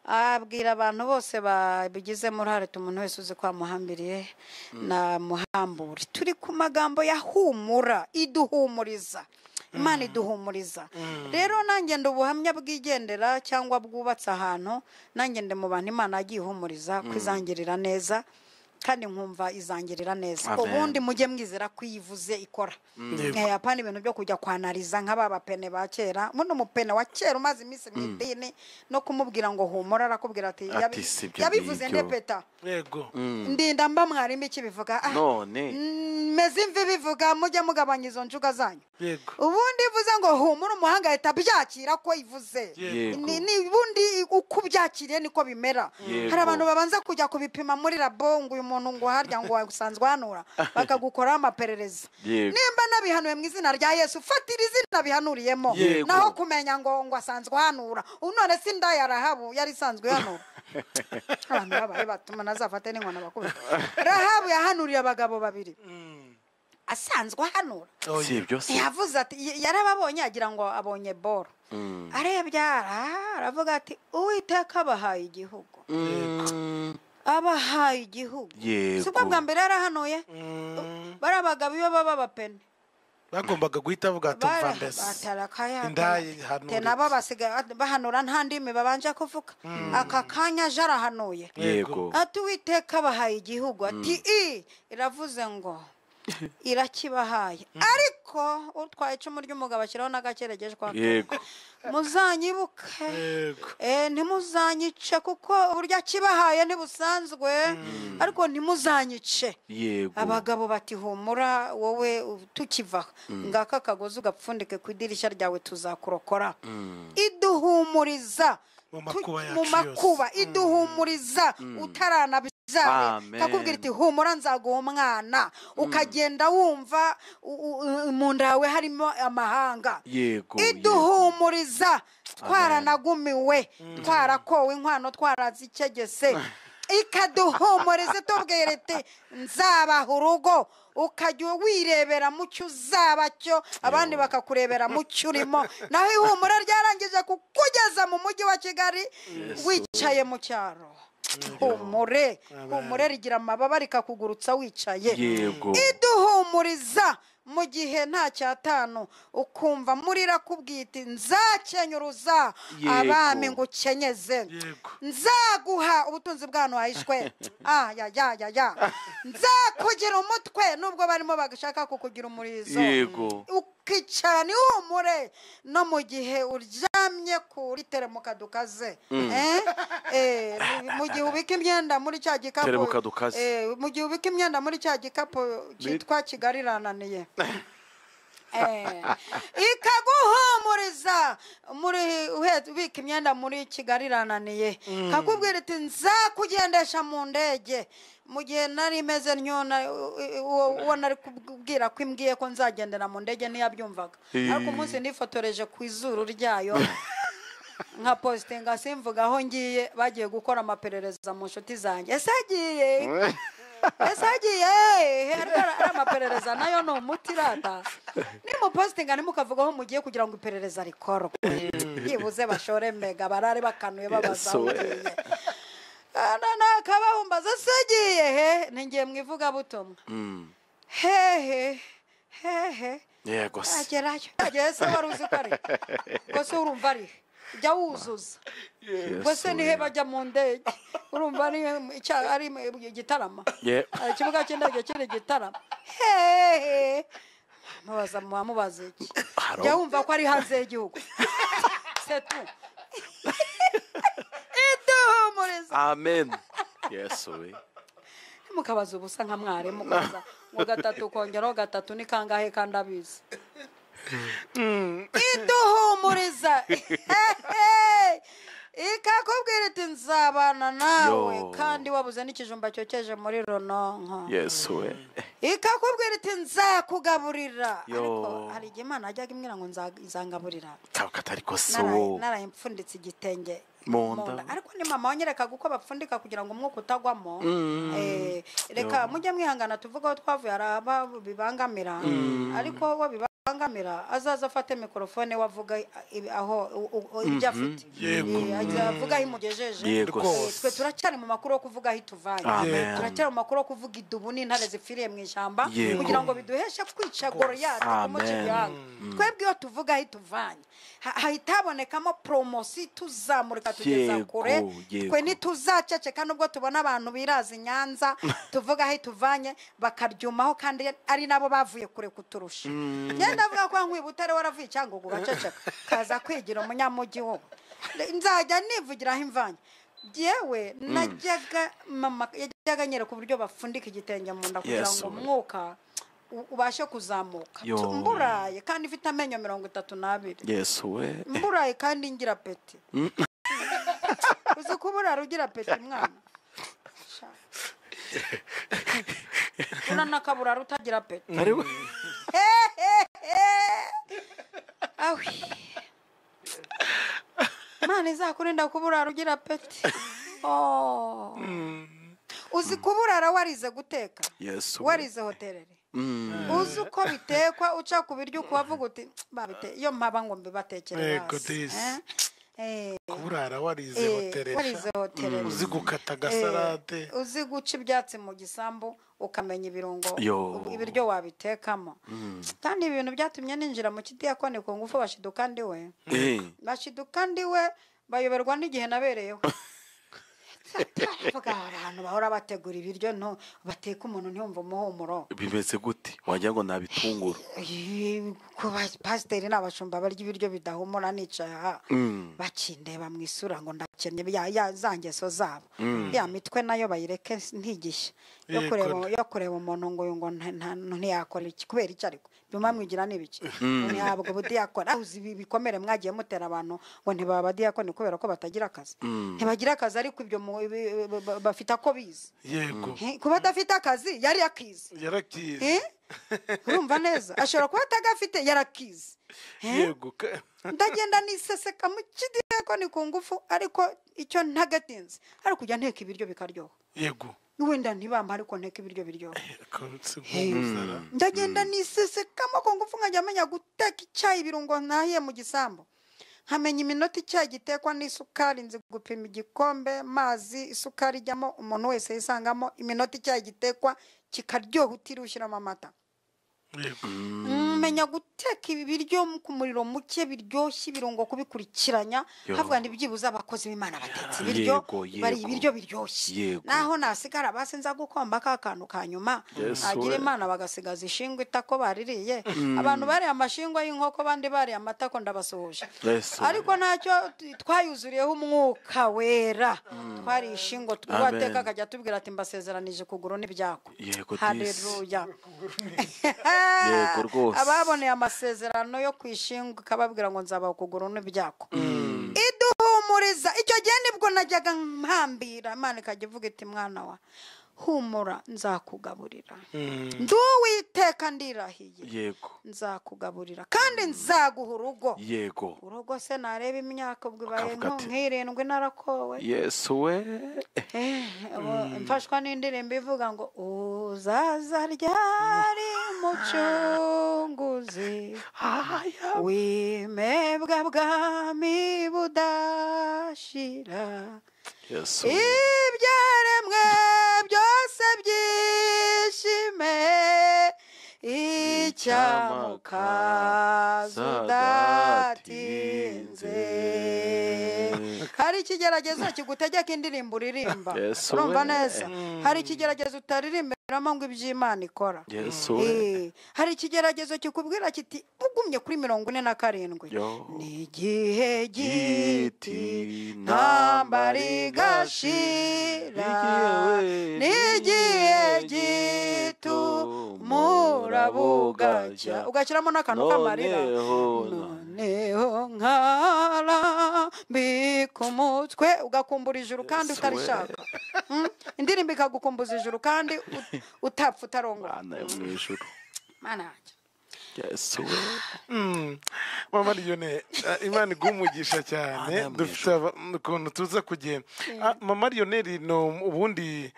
abwira abantu bose babigizemo uruhare umuntu wese uzi ko amuhambiriye na muhambure turi ku magambo yahumura iduhumuriza Imana iduhumuriza rero nanjye ndubuhamya bwigendera cyangwa bwubatse ahantu nanjye nde mu bantu Imana agihumuriza kwizangirira neza kandi nkumva izangirira neza Amen. ubundi mujye mwizera ko iyivuze ikora apana ibintu byo kujya kwanariza nk'aba bapene ba kera muno mupene wa kera umaze iminsi mu idini no kumubwira ngo humura arakubwira ati Ati, si ibyo yabivuze ngibyo." ndepeta yego ndinda mba mwarimu iki bivuga none meze imvi bivuga mujye mugabanya izo njuga zanyu yego ubundi ivuze ngo humura umuhanga ahita abyakira ko ivuze Yego. ni ubundi uko ubyakiriye niko bimera Yego. hari abantu babanza kujya kubipima muri labo ngo uyu muntu ngo harya ngo usanzwe hanura bakagukoraho amaperereza Yego. nimba nabihanuye mu izina rya Yesu fatira izina bihanuriyemo Yego. naho kumenya ngo asanzwe hanura none si ndaya Rahabu yari isanzwe hanura abantu babaye batuma nazafate n'inkona bakubita Rahabu yahanuriye abagabo babiri asanzwe hanura si ibyo se yavuze ati yarababonye agira ngo abonye boro arebye aravuga ati uwiteka abahaye igihugu abahaye igihugu Yego. si bwo bwa mbere yarahanuye bari abagabo iyo baba bapene bagombaga guhita bavuga ati umva mbese indayi te nabo basigaye bahanura nta ndimi babanje kuvuga aka kanya aje arahanuye yego ati uwiteka abahaye igihugu ati iravuze ngo irakibahaye ariko utwaye icumu ry'umugabo ashyiraho n'agakeregeje kwa yego muzanyibuke yego ntimuzanyice kuko uburyo akibahaye ntibusanzwe ariko ntimuzanyice yego abagabo bati humura wowe tukivaho ngaka akagozi ugapfundike ku idirishya ryawe tuzakurokora iduhumuriza mu makuba yacu mu makuba iduhumuriza utaranabyara Amen. kakubwira iti humura nzaguha umwana ukagenda wumva mu nda yawe harimo amahanga yego iduhumuriza twaranagumiwe twarakowe inkwano twarazikegese ikaduhumuriza tubwira iti nzabaha urugo ukajya wirebera mu cyo uzaba cyo abandi bakakurebera mu cyo urimo naho ihumura ryarangije kukugeza mu mujyi wa Kigali wicaye mu cyaro humure rigira amababa rikakugurutsa wicaye yego iduhumuriza mu gihe nta cyatanu ukumva murira kubwita nzakenyuruza Yego. abami ngo ukenyeze Yego. nzaguha ubutunzi bw'ahantu hahishwe nzakugira umutwe nubwo barimo bagashaka kukugira umurizo yego ukicara nihumure no mu gihe uryamye kuri teremuka dukaze mu gihe ubika imyenda muri cya gikapu Teremuka dukaze. mu gihe ubika imyenda muri cya gikapu cyitwa Kigali irananiye ikaguhumuriza ubika imyenda muri Kigali irananiye kakubwira iti nzakugendesha mu ndege mu gihe nari meze uwo nari kubwira ko imbwiye ko nzagendera mu ndege ntiyabyumvaga ariko umunsi nifotoreje ku izuru ryayo nka positinga simvuga aho ngiye bagiye gukora amaperereza mu nshuti zanjye ese agiye ari amaperereza nayo ni umuti rata nimupositinga ntimukavuga aho mugiye kugira ngo iperereza rikorwe yibuze bashore mega barare bakanuye babaza aho ugiye nakabahumbaza se agiye ningiye mu ivugabutumwa hehe yego se agerayo agiye se wari uzi ko ari ko se urumva ari jya wuzuza ubwo se nihe bajya mu ndege urumva ari igitarama ikibuga cy'indege kiri igitarama hehe mubaza iki jya wumva ko ari hanze y'igihugu setu iduhumuriza amen yesu we mukabaza ubusa nka mwarimu mukaza ngo gatatu kongeraho gatatu ni kangahe kandi abizi iduhumuriza ikakubwira iti nzabana nawe kandi wabuze n'ikijumba cyokeje muri rononko yesu we ikakubwira iti nzakugaburira ariko hari igihe Imana ajyaga imbwira ngo nzangaburira katari ko se wo narayipfunditse igitenge mu nda ariko ni mama wanyerekaga uko bapfundika kugira ngo umwuka utagwamo reka mujye mwihangana tuvuga aho twavuye hari aba bibangamira ariko bo bibangamira azaza afate mikrofone wavuga aho ibyo afite avuga aho imugejeje Yego. twe turacyari mu makuru yo kuvuga aho ituvanye Amen. turacyari mu makuru yo kuvuga idubu n'intare zipfiriye mu ishyamba Yego. kugira ngo biduheshe kwica Goliyati kumuca Amen. igihanga twebwe iyo tuvuga aho ituvanye hahita habonekamo promosi tuzamurika tugeza Yego, kure yego. twe ntituzaceceka nubwo tubona abantu biraza i Nyanza tuvuga aho ituvanye bakaryumaho kandi ari nabo bavuye kure kuturusha ngenda avuga ko nkwi Butare waravuye cyangwa ugaceceka kaza kwigira umunyamujyi wowe nzajya nivugira aho imvanye jewe najyaga mama yajyaga nyereka uburyo bafundika igitenge mu nda kugira ngo umwuka ubashe kuzamuka Yo. mburaye kandi ifite amenyo 32 Yesu we. mburaye kandi ngira peti uzi kubura rugira peti mwana una kabura rutagira peti Ari we. awi mwana izakurinda kubura rugira peti oh uzi kuburara warize guteka Yesu. warize hotelere uzi uko bitekwa uca ku biryo kubavuga uti babite iyo mpaba ngo mbibatekere Yego, basi disi. eh kuburara warize hoteresha warize hotelere uzi gukata agasarade uzi guca ibyatsi mu gisambu ukamenya ibirungo Yo. ibiryo wabitekamo kandi ibintu byatumye ninjira mu kidiyakoni ku ngufu bashiduka ndi we bashiduka ndi we bayoberwa n'igihe nabereyeho abantu bahora bategura ibiryo no bateka umuntu ntiyumva umuhumuro Bimeze gute wagira ngo nabitungura. ko pasiteri n'abashumba barya ibiryo bidahumura nicaye aha bakindeba mu isura ngo ndakennye ya za ngeso zabo ya mitwe nayo bayireke ntigisha yo kureba umuntu ngo ntiyakora iki kubera iki ariko bima mwigira n'ibiki ntabwo budiyakora uzi bikomere mwagiye mutera abantu ngo ntibaba diyakoni kubera ko batagira akazi ntibagira akazi ariko ibyo bafite ako bizi yego kuba adafite akazi yari akizi yarakize urumva neza ashobora kuba atagafite yarakize yego ndagenda niseseka mu kidiyakoni ku ngufu ariko icyo ntagatinze ari kujya nteka ibiryo bikaryoha yego wenda ntibamba ariko nteka ibiryo biryoha ndagenda ndagenda nisesekamo ku ngufu nkajya menya guteka icyayi ibirungo ntahiye mu gisambu nkamenya iminota icyayi gitekwa n'isukari nzi gupima igikombe mazi isukari ijyamo umuntu wese yisangamo iminota icyayi gitekwa kikaryoha utirushyiramo amata menya guteka ibi biryo ku muriro muke biryoshye ibirungo kubikurikiranya havuga ndi byibuza abakozi b'Imana batetse ibiryo bari ibiryo biryoshye naho nasigara base nza gukomba ka kantu kanyuma agira Imana bagasigaza ishingwe itako baririye abantu bari amashingwa y'inkoko bandi bari amatako ndabasuhuje ariko ntacyo twayuzuriyeho umwuka wera twari ishingo twateka kajya tubwira ati mbasezeranije kuguru n'ibyako haleluya Yego rwose ababoneye amasezerano yo kwishinga kababwira ngo nzaba kuguru n'ibyako iduhumuriza icyo gihe nibwo najyaga mpambira Imana ikajya ivuga iti mwana wa humura nzakugaburira nduwiteka ndirahiye yego nzakugaburira kandi nzaguha urugo yego urugo se nareba imyaka ubwo ibaye nk'irindwi narakowe Yesu we mfashwa n'indirimbo ivuga ngo uzaza ryari mucunguzi wimebwa bwami budashira ibyaremwe byose byishime icyamukaza udatinze hari ikigeragezo kigutegeka indirimbo uririmba urumva neza hari ikigeragezo utaririmberamo ngo iby'Imana ikora hari ikigeragezo kikubwira kiti ugumye kuri 47 ni igihe giti ntambara igashira ni igihe gitu murabugacya ugashyiramo n'akantu k'amarira noneho nkarambika umutwe ugakumbura ijuru kandi utarishaka indirimbo ikagukumbuza ijuru kandi utapfa utarongora Mana yo mu ijuru Mana Yesu mama Liyone imana iguha umugisha cyane Amen. dufite ukuntu tuza kugenda mama Liyoneri ubundi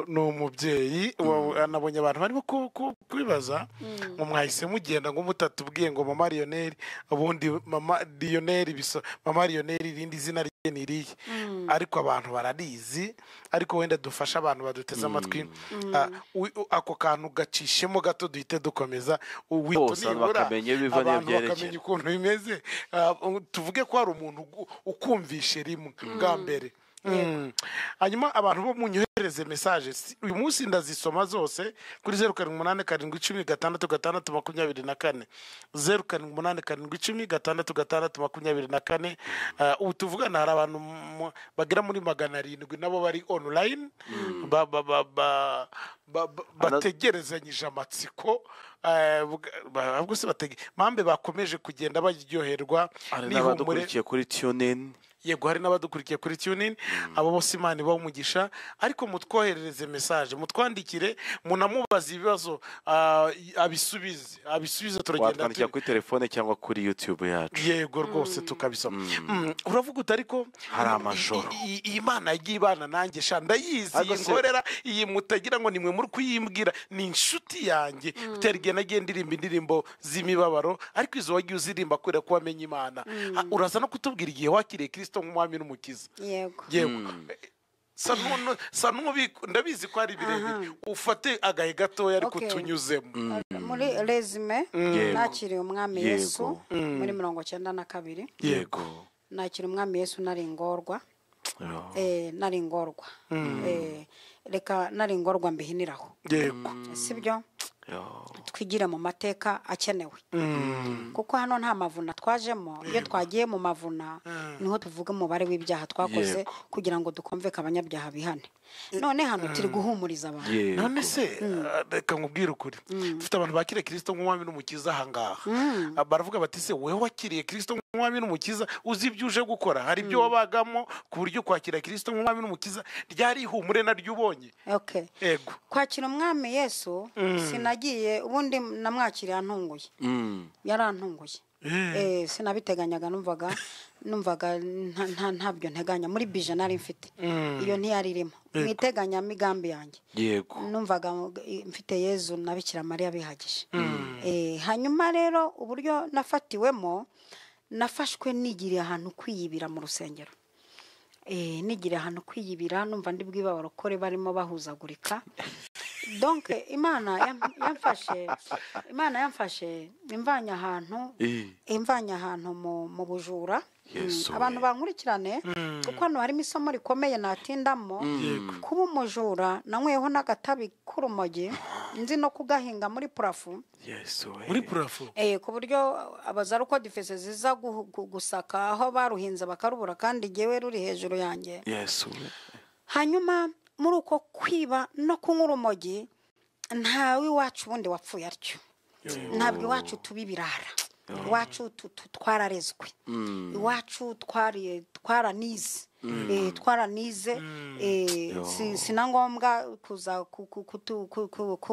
ni umubyeyi nabonye abantu barimo kwibaza ngo mwahise mugenda ngo mutatubwiye ngo mama Liyoneri ubundi mama Liyoneri mama Liyoneri irindi zina rye ni irihe ariko abantu bararizi ariko wenda dufasha abantu baduteze amatwi ako kantu gacishemo gato duhite dukomeza bose bakamenya ibiva abantu n'ibyerekeye bakamenya ukuntu bimeze tuvuge ko hari umuntu ukumvishe rimwe bwa mbere hanyuma abantu bo munyohereze message uyu munsi ndazisoma zose kuri 0787106624 0787106624 ubu tuvugana hari abantu bagera muri 700 nabo bari online bategerezanyije amatsiko ahubwo se mambe bakomeje kugenda baryoherwa n'abadukurikiye kuri TuneIn. Yego hari n'abadukurikiye kuri TuneIn abo bose Imana ibaha umugisha ariko mutwoherereze message mutwandikire munamubaza ibibazo abisubize turagenda watwandikira kuri telefone cyangwa kuri YouTube yacu. Yego rwose tukabisoma uravuga uti ariko hari amajoro iyi Imana yagiye ibana nanjye sha ndayizi inkorera iyi mutagira ngo nimwe muri kuyimbwira ni inshuti yanjye uterige nagiye ndirimba indirimbo z'imibabaro ariko izo wagiye uzirimba kubera ko wamenye Imana uraza no kutubwira igihe wakiriye Kristo nk'umwami n'umukiza. Yego ndabizi ko ari birebire ufate agahe gatoya ariko tunyuzemo muri resume nakiriye umwami Yesu muri 92. Yego nakiriye umwami Yesu nari ingorwa reka nari ingorwa mbihiniraho. Yego sibyo twigira mu mateka akenewe kuko hano nta mavuna twajemo iyo twagiye mu mavuna niho tuvuga umubare w'ibyaha twakoze kugira ngo dukomveke abanyabyaha bihane none hano turi guhumuriza abantu. none se reka nkubwire ukuri dufite abantu bakiriye Kristo nk'umwami n'umukiza ahangaha baravuga bati se wewe wakiriye Kristo nk'umwami n'umukiza uzi ibyo uje gukora hari ibyo wabagamo ku buryo kwakira Kristo nk'umwami n'umukiza ryari ihumure naryo ubonye. Yego kwakira umwami Yesu sinagiye ubundi namwakiriye antunguye yarantunguye sinabiteganyaga numvaga ntabyo nteganya muri bije nari mfite iyo ntiyari irimo mwiteganya migambi yanjye. Yego numvaga mfite Yezu na Bikira Mariya bihagije. Hanyuma rero uburyo nafatiwemo nafashwe nigiriye ahantu kwiyibira mu rusengero nigiriye ahantu kwiyibira numva ndi bw'ibabarokore barimo bahuzagurika donc Imana yamfashe imvanya ahantu mu bujura. Abantu bankurikirane kuko hano harimo isomo rikomeye natindamo kuba umujura nanyweho n'agatabi k'urumogi nzi no kugahinga muri purafu ku buryo abazaruko difese ziza gusaka aho baruhinze bakarubura kandi jyewe ruri hejuru yanjye. Hanyuma muri uko kwiba no kunywa urumogi ntawe iwacu ubundi wapfuye atyo ntabwo iwacu tuba ibirara iwacu twararezwe iwacu twaranize sinangombwa kuza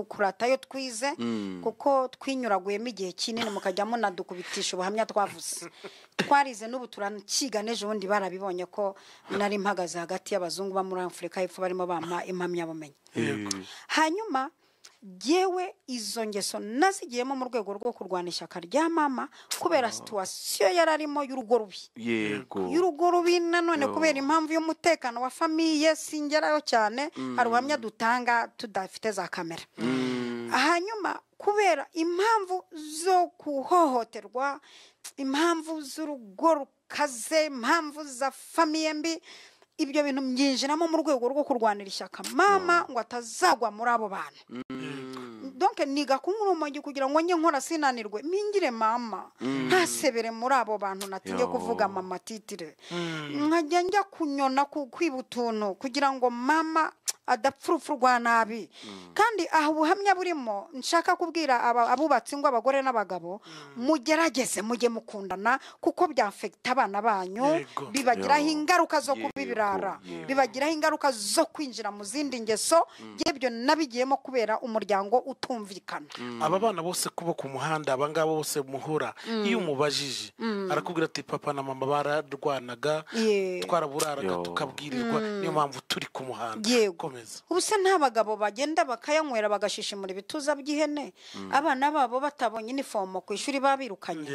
kuratayo twize kuko twinyuraguyemo igihe kinini mukajya munadukubitisha ubuhamya twavuze twarize n'ubu turakiga n'ejo bundi barabibonye ko nari mpagaze hagati y'abazungu bo muri Afurika y'Epfo barimo bampa impamyabumenyi. Hanyuma jewe izo ngeso nazigiyemo mu rwego rwo kurwana ishyaka rya mama kubera situwasiyo yararimo y'urugo rubi. Y'urugo rubi nanone kubera impamvu y'umutekano wa famiye singerayo cyane hari ubuhamya dutanga tudafite za kamera. Hanyuma kubera impamvu zo kuhohoterwa impamvu z'urugo rukaze impamvu za famiye mbi ibyo bintu mbyinjiramo mu rwego rwo kurwanira ishyaka mama ngo atazagwa muri abo bantu. Donc niga kunywa urumogi kugira ngo njye nkora sinanirwe mingire mama ntasebere muri abo bantu natinye kuvuga mama titire nkajya njya kunyona kwiba utuntu kugira ngo mama adapfurufurwa nabi kandi kandi aha ubuhamya burimo nshaka kubwira abubatsi ngo abagore n'abagabo mugerageze mujye mukundana kuko byafekta abana banyu Yego. bibagiraho ingaruka zo Yego, kubibirara yego. bibagiraho ingaruka zo kwinjira mu zindi ngeso byebyo nabigiyemo kubera umuryango utumvikana aba bana bose kubo ku muhanda abangaba bose muhura iyo umubajije arakubwira ati papa na mama bararwanaga Yeah. twaraburaraga Yo. tukabwirirwa niyo mpamvu turi ku muhanda Yego. komeza ubu se nta bagabo bagenda bakayanywera bagashishimura ibituza by'ihene abana babo batabonye inifomo ku ishuri babirukanye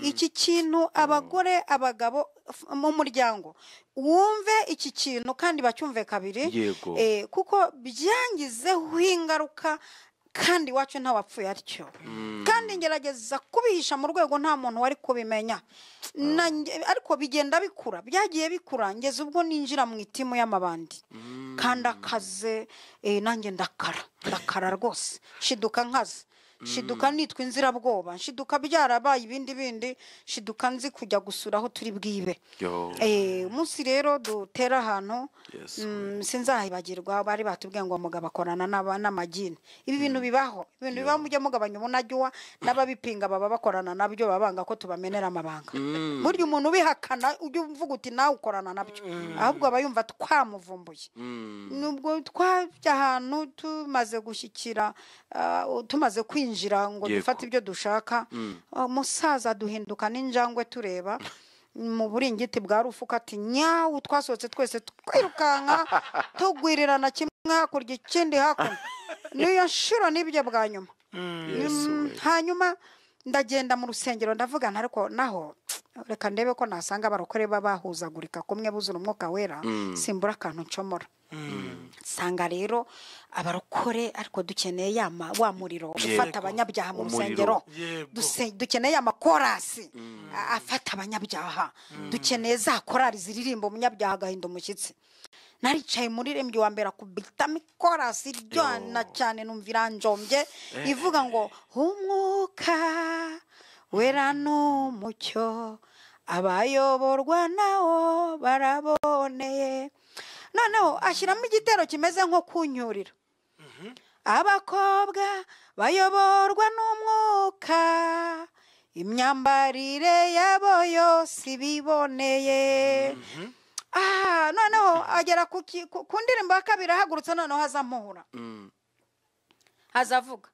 iki kintu abagore abagabo mu muryango wumve iki kintu kandi bacyumve kabiri Yego. kuko byangizeho ingaruka kandi iwacu ntawapfuye atyo kandi ngerageza kubihisha mu rwego nta muntu wari kubimenya ariko bigenda bikura byagiye bikura ngeze ubwo ninjira mu itimu y'amabandi kandi akaze nanjye ndakara rwose shiduka nkaze shiduka nitwa inzirabwoba shiduka byarabaye ibindi shiduka nzi kujya gusura aho turi bwibe Yo. umunsi rero dutera ahantu Yes, sinzahibagirwa bari batubwiye ngo mugabo akorana n'amagini ibi bintu bibaho ibintu bibaho mujye mugabanya ubunajyuwa n'ababipinga baba bakorana nabyo babanga ko tubamenera amabanga burya umuntu ubihakana ujye uvuga uti nawe ukorana nabyo ahubwo aba yumva twamuvumbuye nubwo twajya ahantu tumaze gushyikira tumaze kwinjira ngo Yego. dufate ibyo dushaka umusaza duhinduka n'injangwe tureba mu buringiti bwa rufuka ati nyawu twasohotse twese twirukanka tugwirirana kimwe hakurya ikindi hakuno niyo nshuro n'ibyo bwa nyuma hanyuma ndagenda mu rusengero ndavugana ariko naho reka ndebe ko nasanga abarokore bahuzagurika kumwe buzura umwuka wera simbura akantu ncomora sanga rero abarokore ariko dukeneye wa muriro ufata abanyabyaha mu rusengero dukeneye amakorasi afata abanyabyaha dukeneye za korari ziririmba umunyabyaha agahinda umushyitsi naricaye muri rembye wa mbere akubitamo ikorasi iryohana cyane numva iranjombye ivuga ngo umwuka wera n'umucyo abayoborwa nawo baraboneye noneho ashyiramo igitero kimeze nko kunyurira abakobwa bayoborwa n'umwuka imyambarire yabo yose ibiboneye noneho agera ku ndirimbo ya kabiri ahagurutse noneho hazamuhura hazavuga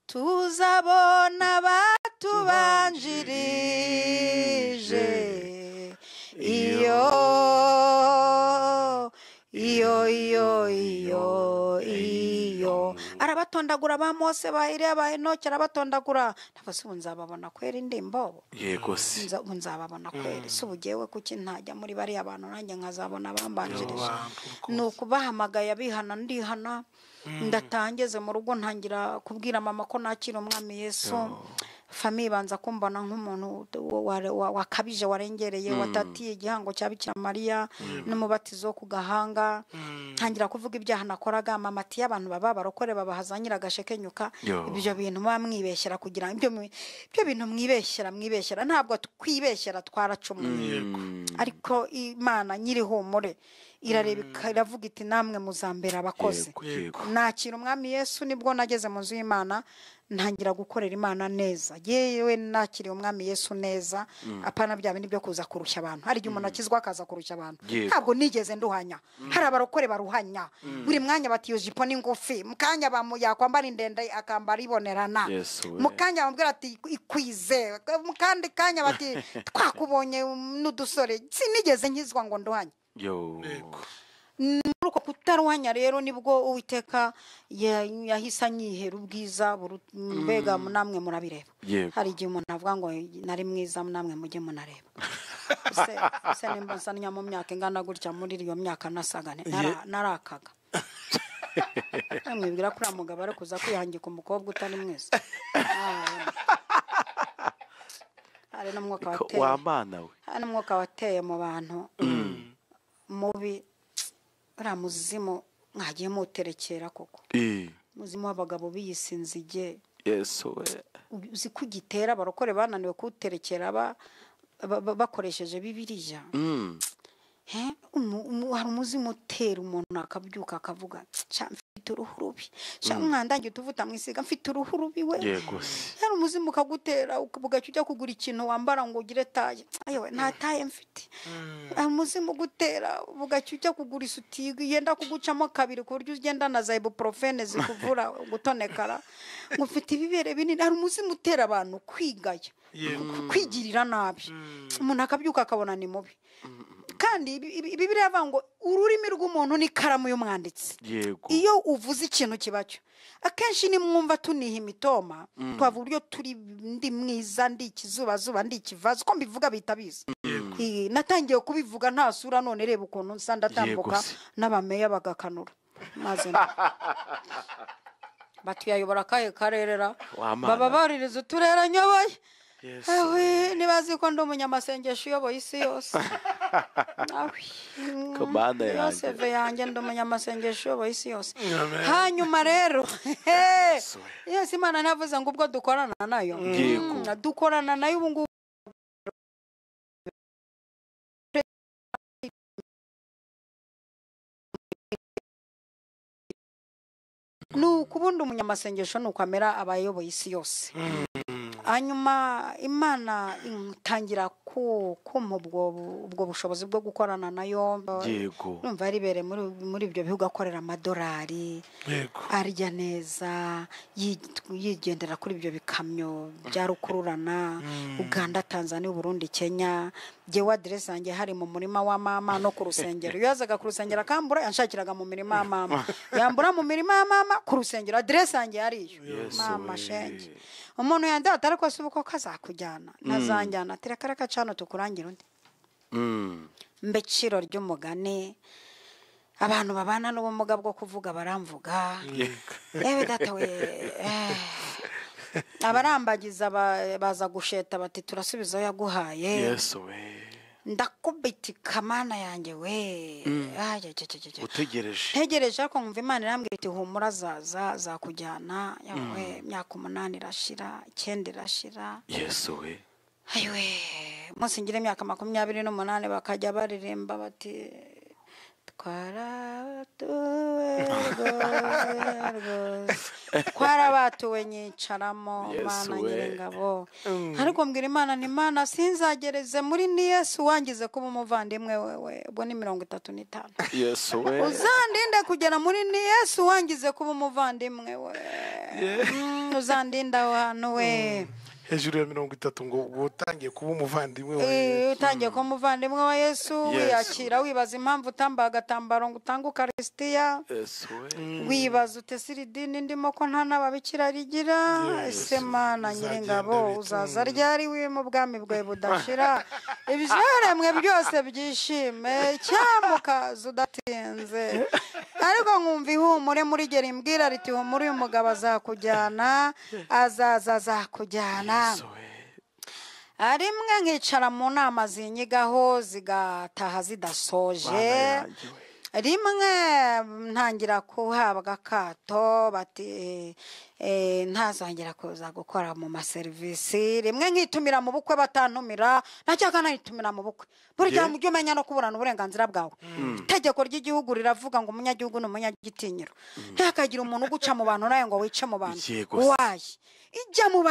tuzabona batubanjirije iyo arabatondagura ba Mose ba Eliya ba Enoki arabatondagura ntabwo ubu nzababona kwera indimbo yego si ubu nzababona kwera si ubugewe kuki ntajya muri bariya bantu nanjye nkazabona bambanjirije ni ukubahamagaye abihana ndihana ndatangeze mu rugo ntangira kubwira mama ko nakira umwami Yesu famiye banza kumbona nk'umuntu wakabije warengereye watatiye igihango cya Bikira Mariya n'umubatizo ku gahanga ntangira kuvuga ibyaha nakoraga mama ati y'abantu baba barokore babahazanyira agashekenyuka ibyo bintu muba mwibeshyera kugira ibyo bintu mwibeshyera ntabwo twibeshyera twaracumuye ariko Imana nyiri humure irareba iravuga iti namwe muzambera abakozi nakira umwami Yesu nibwo nageze mu nzu y'Imana ntangira gukorera Imana neza yewe nakiriye umwami Yesu neza apana bya bindi byo kuza kurushya abantu hari igihe umuntu akizwa akaza kurushya abantu ntabwo nigeze nduhanya hari abarokore baruhanya buri mwanya bati iyo jipo ni ngufi mukanya yakwambara indende akambara ibonerana mukanya bamubwira ati ikwize mukandi kanya bati twakubonye n'udusore sinigeze nkizwa ngo nduhanya muri uko kutarwanya rero nibwo Uwiteka yahise anyihera ubwiza mbega namwe murabireba hari igihe umuntu avuga ngo nari mwiza namwe mujye munareba ese nimba nsanya mu myaka ingana gutya muri iyo myaka nasagane narakaga mwibwira kuri mugabo ari kuza kwihangika umukobwa utari mwiza hari n'umwuka wateye mu bantu mubi uriya muzimu mwagiye muterekera koko muzimu w'abagabo biyisinzige uzi ko ugitera abarokore bananiwe kuwuterekera bakoresheje Bibiliya hari umuzimu utera umuntu akabyuka akavuga mfite uruhu rubi mwandangiye utuvuta mwisiga mfite uruhu rubi we yego hari umuzimu ukagutera ukabugacyo ujya kugura ikintu wambara ngo ugire taye ayewe nta taye mfite hari umuzimu ugutera ubugacyo ujya kugura isuti yenda kugucamo kabiri ku buryo ugenda na za ibuprofene zikuvura gutonekara ngo ufite ibibere binini hari umuzimu utera abantu kwigaya kwigirira nabi umuntu akabyuka akabona ni mubi kandi Bibiliya iravuga ngo ururimi rw'umuntu ni ikaramu y'umwanditsi iyo uvuze ikintu kibacyo akenshi nimwumva tuniha imitoma twavuga uburyo turi ndi mwiza ndi ikizubazuba ndi ikivazo ko mbivuga bita biza natangiye kubivuga nta sura none reba ukuntu nsa ndatambuka n'abameya bagakanura maze batuyayobora akahe karerera baba baririza uturere nyoboye nibazi ko ndi umunyamasengesho uyoboye isi yose yoseve yanjye ndi umunyamasengesho uyoboye isi yose hanyuma rero yose Imana ntavuze ngo ubwo dukorana nayo dukorana nayo ubu ngubu nukubundi umunyamasengesho nukwamera abayoboye isi yose hanyuma Imana itangira kumpa ubwo bushobozi bwo gukorana nayo numva ari bere muri ibyo bihugu akorera amadolari arya neza yigendera kuri ibyo bikamyo bya rukururana Uganda Tanzania Burundi Kenya jewe address yanjye hari mu murima wa mama no ku rusengero yazaga ku rusengero akambura yanshakiraga mu mirima ya mama yambura mu mirima ya mama ku rusengero address yanjye yari mama shenge umuntu yanda atari ko subuko kazakujyana nazanjyana atirekareka cano tukurangira undi mbeciro ry'umugani abantu babana n'ubumuga bwo kuvuga baramvuga yewe data we abarambagiza baza gusheta bati turasubiza yaguhaye yesu we ndakubitika mana yanjye we utegereje ariko nkumva Imana irambwira iti humura zakujyana yawe myaka 8 irashira 9 irashira yesu we ayiwe munsi ngire myaka 28 bakajya baririmba bati twarabatuwe nyicaramo Mana nyir'ingabo ariko mbwira Imana ni Mana sinzagereze muri ni Yesu wangize kuba umuvandimwe wewe ubwo ni 35 yesu we uzandinde kugera muri ni Yesu wangize kuba umuvandimwe we uzandinda hano we hejuru ya 30 ngo utangiye kuba umuvandimwe wa Yesu utangiye kuba umuvandimwe wa Yesu wiyakira wibaza impamvu utambaye agatambaro ngo utange ukaristiya wibaza utesira idini ndimo ko nta n'ababikira rigira ese Mana nyir'ingabo uzaza ryari wi mu bwami bwawe budashira ibyaremwe byose byishime cyamukaza udatinze ariko nkumva ihumure muri geri mbwira riti humure uyu mugabo azakujyana azakujyana rimwe nkicara mu nama zinyigaho zigataha zidasoje rimwe ntangira kuhabwa akato bati ntazongera kuza gukora mu maserivisi rimwe nkitumira mu bukwe batantumira nacyaka nayitumira mu bukwe burya mu byo menya no kuburana uburenganzira bwawe itegeko ry'igihugu riravuga ngo umunyagihugu n'umunyagitinyiro ntakagira umuntu uguca mu bantu naye ngo wice mu bantu wayi ijya mu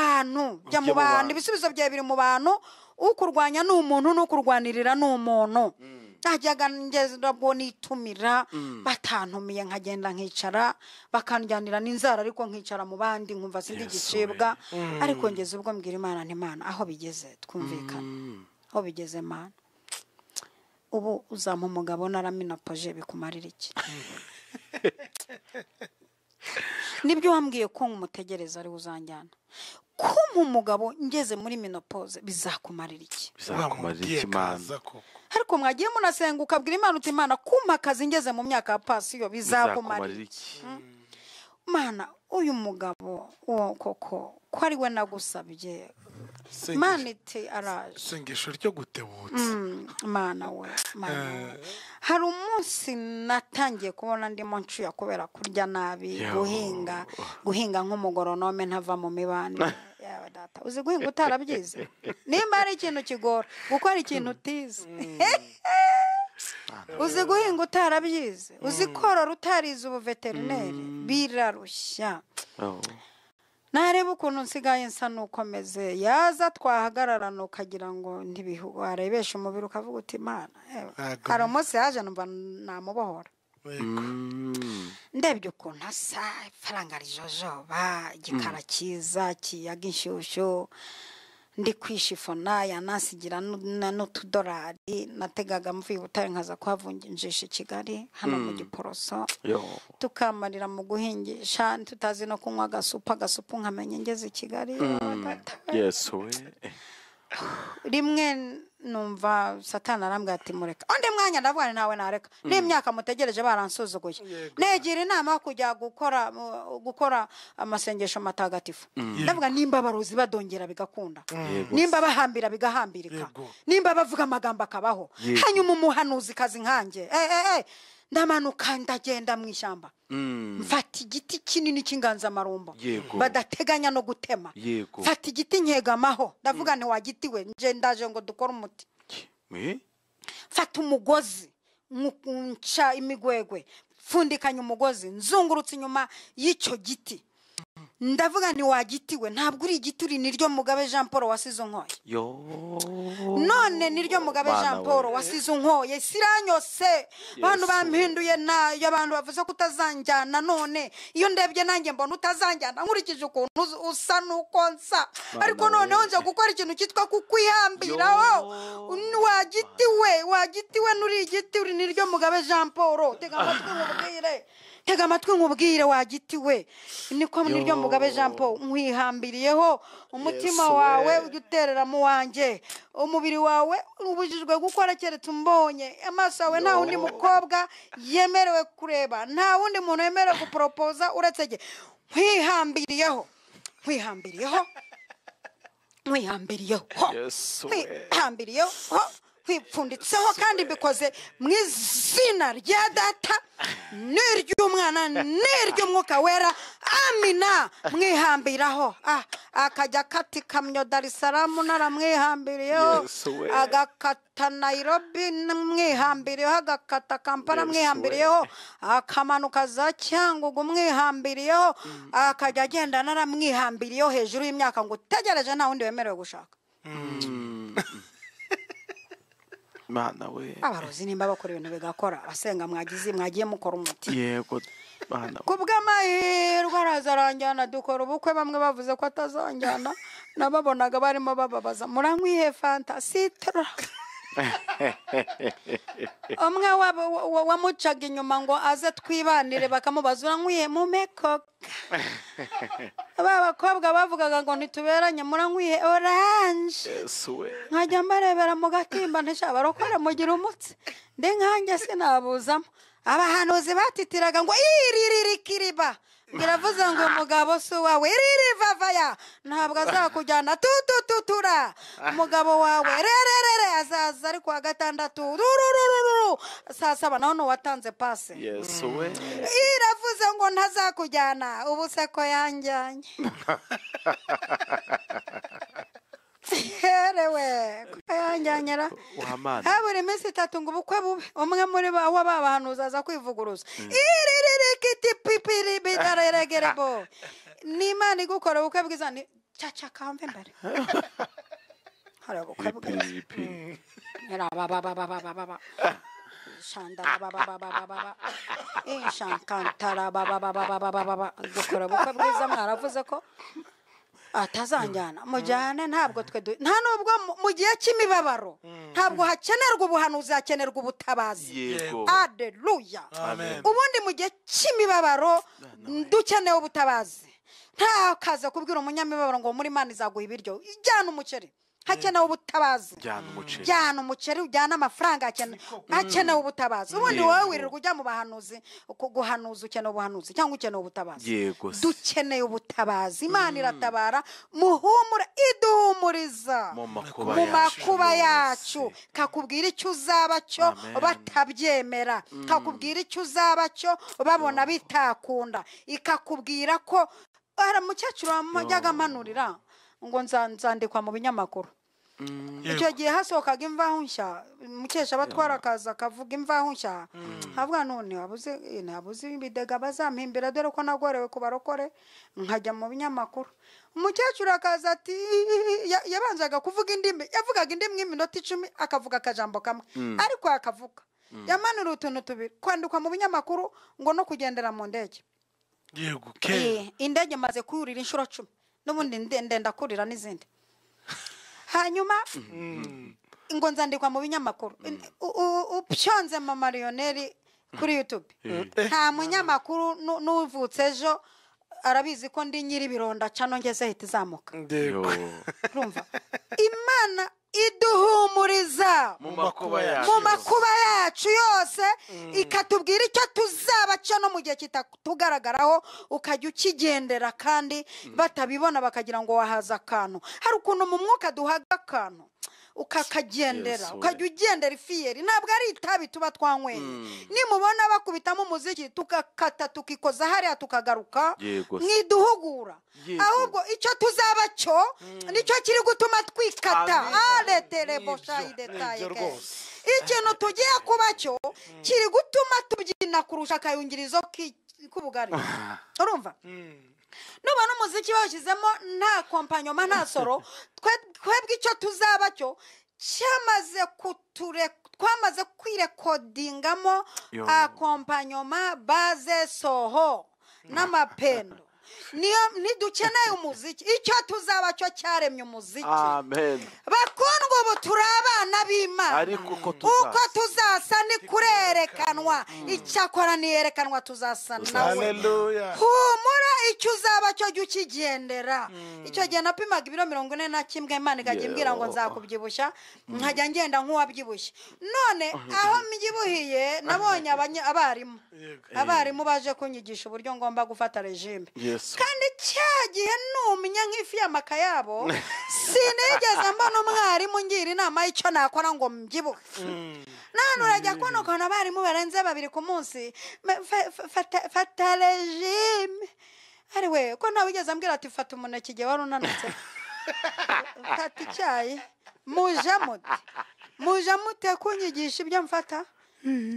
bantu ibisubizo byawe biri mu bantu ukurwanya n'umuntu n'ukurwanirira n'umuntu najyaga ngeza bwo nitumira batantumiye nkagenda nkicara bakanjyanira n'inzara ariko nkicara mu bandi nkumva sindi gicibwa ariko ngeze ubwo mbwira Imana nti Mana aho bigeze twumvikana aho bigeze Mana ubu uzampa umugabo naraminopoje bikumarira iki nibyo wambwiye ko nkumutegereza ari uzanjyana kumpa umugabo ngeze muri menopause bizakumarira iki Mana ariko mwagiye munasenga ukabwira Imana uti Imana kumpa akazi ngeze mu myaka ya pasiyo bizakumarira iki Mana uyu mugabo koko ko ari we nagusabye Mana iti araje sengesho ryo gutebutsa Mana we hari umunsi natangiye kubona ndimo nshuya kubera kurya nabi guhinga nk'umugoronome ntava mu mibani yawe data uzi guhinga utarabyize nimba ari ikintu kigora gukora ikintu utize uzi guhinga utarabyize uzi korora utarize ubuveterineri birarushya nareba ukuntu nsigaye nsa nukomeze yaza twahagararana ukagira ngo ntibiwarebesha umubiri ukavuga uti Imana hari umunsi yaje numva namubohora ndebye ukuntu asa ifaranga rijojoba igikara cyiza kiyaga inshyushyu ndi kwishifona yanasigira n'utudorari nategaga mvuye Butare nkaza kuhavunjisha i Kigali hano mu Giporoso tukamarira mu guhingisha tutazi no kunywa agasupu nkamenya ngeze i Kigali Yes we rimwe numva Satani arambwira ati mureka undi mwanya ndavuga ntawe nareka n'imyaka mutegereje baransuzuguye negira inama yo kujya gukora amasengesho matagatifu ndavuga nimba baruzi badongera bigakunda nimba bahambira bigahambirika nimba bavuga amagambo akabaho hanyuma umuhanuzi kazi nkanjye ndamanuka ndagenda mu ishyamba mfata igiti kinini cy'inganzamarumbo badateganya no gutema mfata igiti nkegamaho ndavuga nti wagitiwe nje ndaje ngo dukore umuti mfata umugozi nca imigwegwe pfundikanya umugozi nzungurutse inyuma y'icyo giti ndavuga nti wagitiwe ntabwo uri igiti uri niryo Mugabe Jean Paul wasize unkoye none niryo Mugabe Jean Paul wasize unkoye siranyose bantu bampinduye nayo abantu bavuze ko utazanjyana none iyo ndebye nanjye mbona utazanjyana nkurikije ukuntu usa nuko nsa ariko noneho nje gukora ikintu cyitwa kukwihambiraho wagitiwe nuri igiti uri niryo Mugabe Jean Paul tega amatwi nkubwire wagitiwe niko niryo Mugabe Jean Paul nkwihambiriyeho umutima wawe uduterera mu wanjye umubiri wawe ubujijwe gukora keretse umbonye amaso yawe nta wundi mukobwa yemerewe kureba nta wundi muntu yemerewe guporopoza uretse jye nkwihambiriyeho kwipfunditseho kandi bikoze mu izina rya Data n'iry'Umwana n'iry'Umwuka Wera amina mwihambiraho akajya kati kamyo Dar es Salaam naramwihambiriyeho agakata Nairobi mwihambiriyeho agakata Kampala mwihambiriyeho akamanuka za Cyangugu mwihambiriyeho akajya agenda naramwihambiriyeho hejuru y'imyaka ngo utegereje nta wundi wemerewe gushaka Mana we abarozi nimba bakora ibintu bigakora abasenga mwagiye mukora umuti yego Mana kubw'amahirwe arazaranjyana dukora ubukwe bamwe bavuze ko atazanjyana nababonaga barimo bababaza murankwihe fanta citra umwe wamucaga inyuma ngo aze twibanire bakamubaza urankwihe mu mekoka abakobwa bavugaga ngo ntituberanye murankwihe orange nkajya mbarebera mu gatimba ntishabarokore mugira umutsi ndi nkanjye sinabuzamo abahanuzi batitiraga ngo iririkiriba ngiravuze ngo umugabo si wawe iririvavaya ntabwo azakujyana tutututura umugabo wawe rererere azaza ari kuwa gatandatu saa 7 naho nuwatanze pase iravuze ngo ntazakujyana ubu se ko yanjyanye herewe yanjyanyera haburi iminsi 3 ngo ubukwe bube umwe muri babahanuza aza kwivuguruza iririkiti pipiri bidaregerebo n'Imana igukora ubukwe bwiza ni caca kamve mbere hari ubukwe bwiza era baba Shanda baba shankantara baba gukora ubukwe bwiza mwaravuze ko atazanjyana mujyane ntabwo twe nta nubwo mu gihe cy'imibabaro ntabwo hakenerwa ubuhanuzi hakenerwa ubutabazi haleluya ubundi mu gihe cy'imibabaro dukeneye ubutabazi nta kaza kubwira umunyamibabaro ngo muri Imana izaguha ibiryo ijyana umuceri hakenewe ubutabazi jyana umuceri ujyana amafaranga hakenewe ubutabazi ubundi wowe wirirwa ujya mu bahanuzi guhanuza ukeneye ubuhanuzi cyangwa ukeneye ubutabazi dukeneye ubutabazi Imana iratabara muhumura iduhumuriza mu makuba yacu kakubwira icyo uzaba cyo batabyemera kakubwira icyo uzaba cyo babona bitakunda ikakubwira ko ara mukecuru wamujyaga amanurira ngo nzandikwa mu binyamakuru icyo gihe hasohokaga imvaho nshya mukesha batwara akaza akavuga imvaho nshya havuga none habuze ibidega bazampimbira dore ko nagorewe ku barokore nkajya mu binyamakuru umukecuru akaza ati yabanzaga kuvuga indimi yavugaga indimi iminota 10 akavuga akajambo kamwe ariko akavuga yamanura utuntu tubiri kwandikwa mu binyamakuru ngo no kugendera mu ndege yego indege maze kuyurira inshuro 10 n'ubundi ndenda kurira n'izindi hanyuma ngo nzandikwa mu binyamakuru upyonze mu marioneri kuri YouTube nta munyamakuru n'uvutse ejo arabizi ko ndi nyiri bironda cano ngeze hita izamuka urumva Imana iduhumuriza mu makuba yacu yose ikatubwira icyo tuzabaca no mu gihe kitatugaragaraho ukajya ukigendera kandi batabibona bakagira ngo wahaza akantu hari ukuntu mu mwuka duhaga akantu ukakagendera ukajya ugendera ifiyeri ntabwo ari itabi tuba twanyweye nimubona bakubitamo umuziki tukakata tukikoza hariya tukagaruka mwiduhugura ahubwo icyo tuzaba cyo nicyo kiri gutuma twikata aleterebo shayidetaye ikintu tugiye kuba cyo kiri gutuma tubyina kurusha akayungirizo k'ubugari urumva nubona umuziki bawushyizemo nta kompanyoma nta soro twebwe icyo tuzaba cyo twamaze kwirekodingamo akompanyoma baze soho n'amapendo nidukeneye umuziki icyo tuzaba cyo cyaremye umuziki bakundwa ubu turi abana b'Imana uko tuzasa ni kurerekanwa icyakora niyerekanwa tuzasa nawe humura icyo uzaba cyo jya ukigendera icyo gihe napimaga ibiro 41 Imana ikajya imbwira ngo nzakubyibushya nkajya ngenda nk'uwabyibushye none aho mbyibuhiye nabonye abarimu baje kunyigisha uburyo ngomba gufata regime kandi cyagihe numenya nk'ifi y'amakayabo sinigeze mbona umwarimu ngira inama y'icyo nakora ngo mbyibuhe none urajya kubona abarimu barenze 2 ku munsi fata regime ariwe ko nawe ugeze ambwira ati fata umuneke igihe wari unanutse fata icyayi mujamute kunyigisha ibyo mfata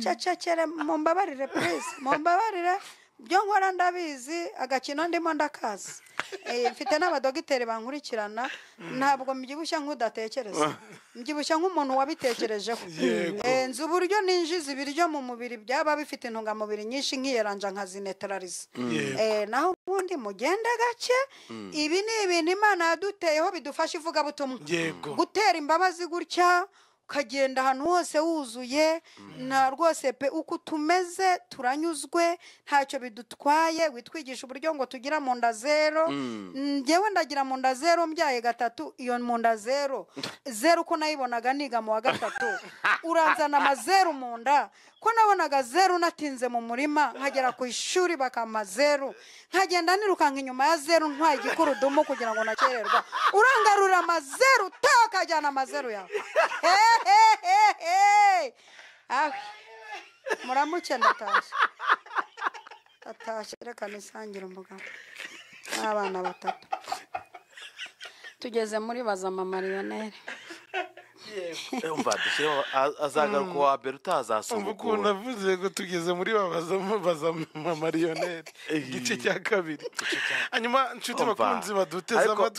cacakere mumbabarire please mumbabarire byo nkora ndabizi agakino ndimo ndakazi mfite n'abadogiteri bankurikirana ntabwo mbyibushya nk'udatekereza mbyibushya nk'umuntu wabitekerejeho nzi uburyo ninjiza ibiryo mu mubiri byaba bifite intungamubiri nyinshi nk'iyeranja nkazinetraliza naho ubundi mugende gake ibi ni ibintu Imana yaduteyeho bidufasha ivugabutumwa gutera imbabazi gutya ukagenda ahantu hose wuzuye na rwose pe uko tumeze turanyuzwe ntacyo bidutwaye witwigisha uburyo ngo tugira mu nda zero njyewe ndagira mu nda zero mbyaye 3 iyo mu nda zero ko nayibonaga niga mu wa 3 uranzana amazeru mu nda ko nabonaga zero natinze mu murima nkagera ku ishuri bakama zero nkagenda nirukanka inyuma ya zero ntwaye igikurudumu kugira ngo nakererwa urangarura amazeru takajyana amazeru yawe muramuke ndatashye reka nisangira umugabo n'abana 3 tugeze muri bazama marioneri umva dushyiraho azagaruka wa mbere utazasoma ukuntu navuze ngo tugeze muri bazama marioneri igice cya 2 hanyuma nshuti bakunzi baduteza amatwi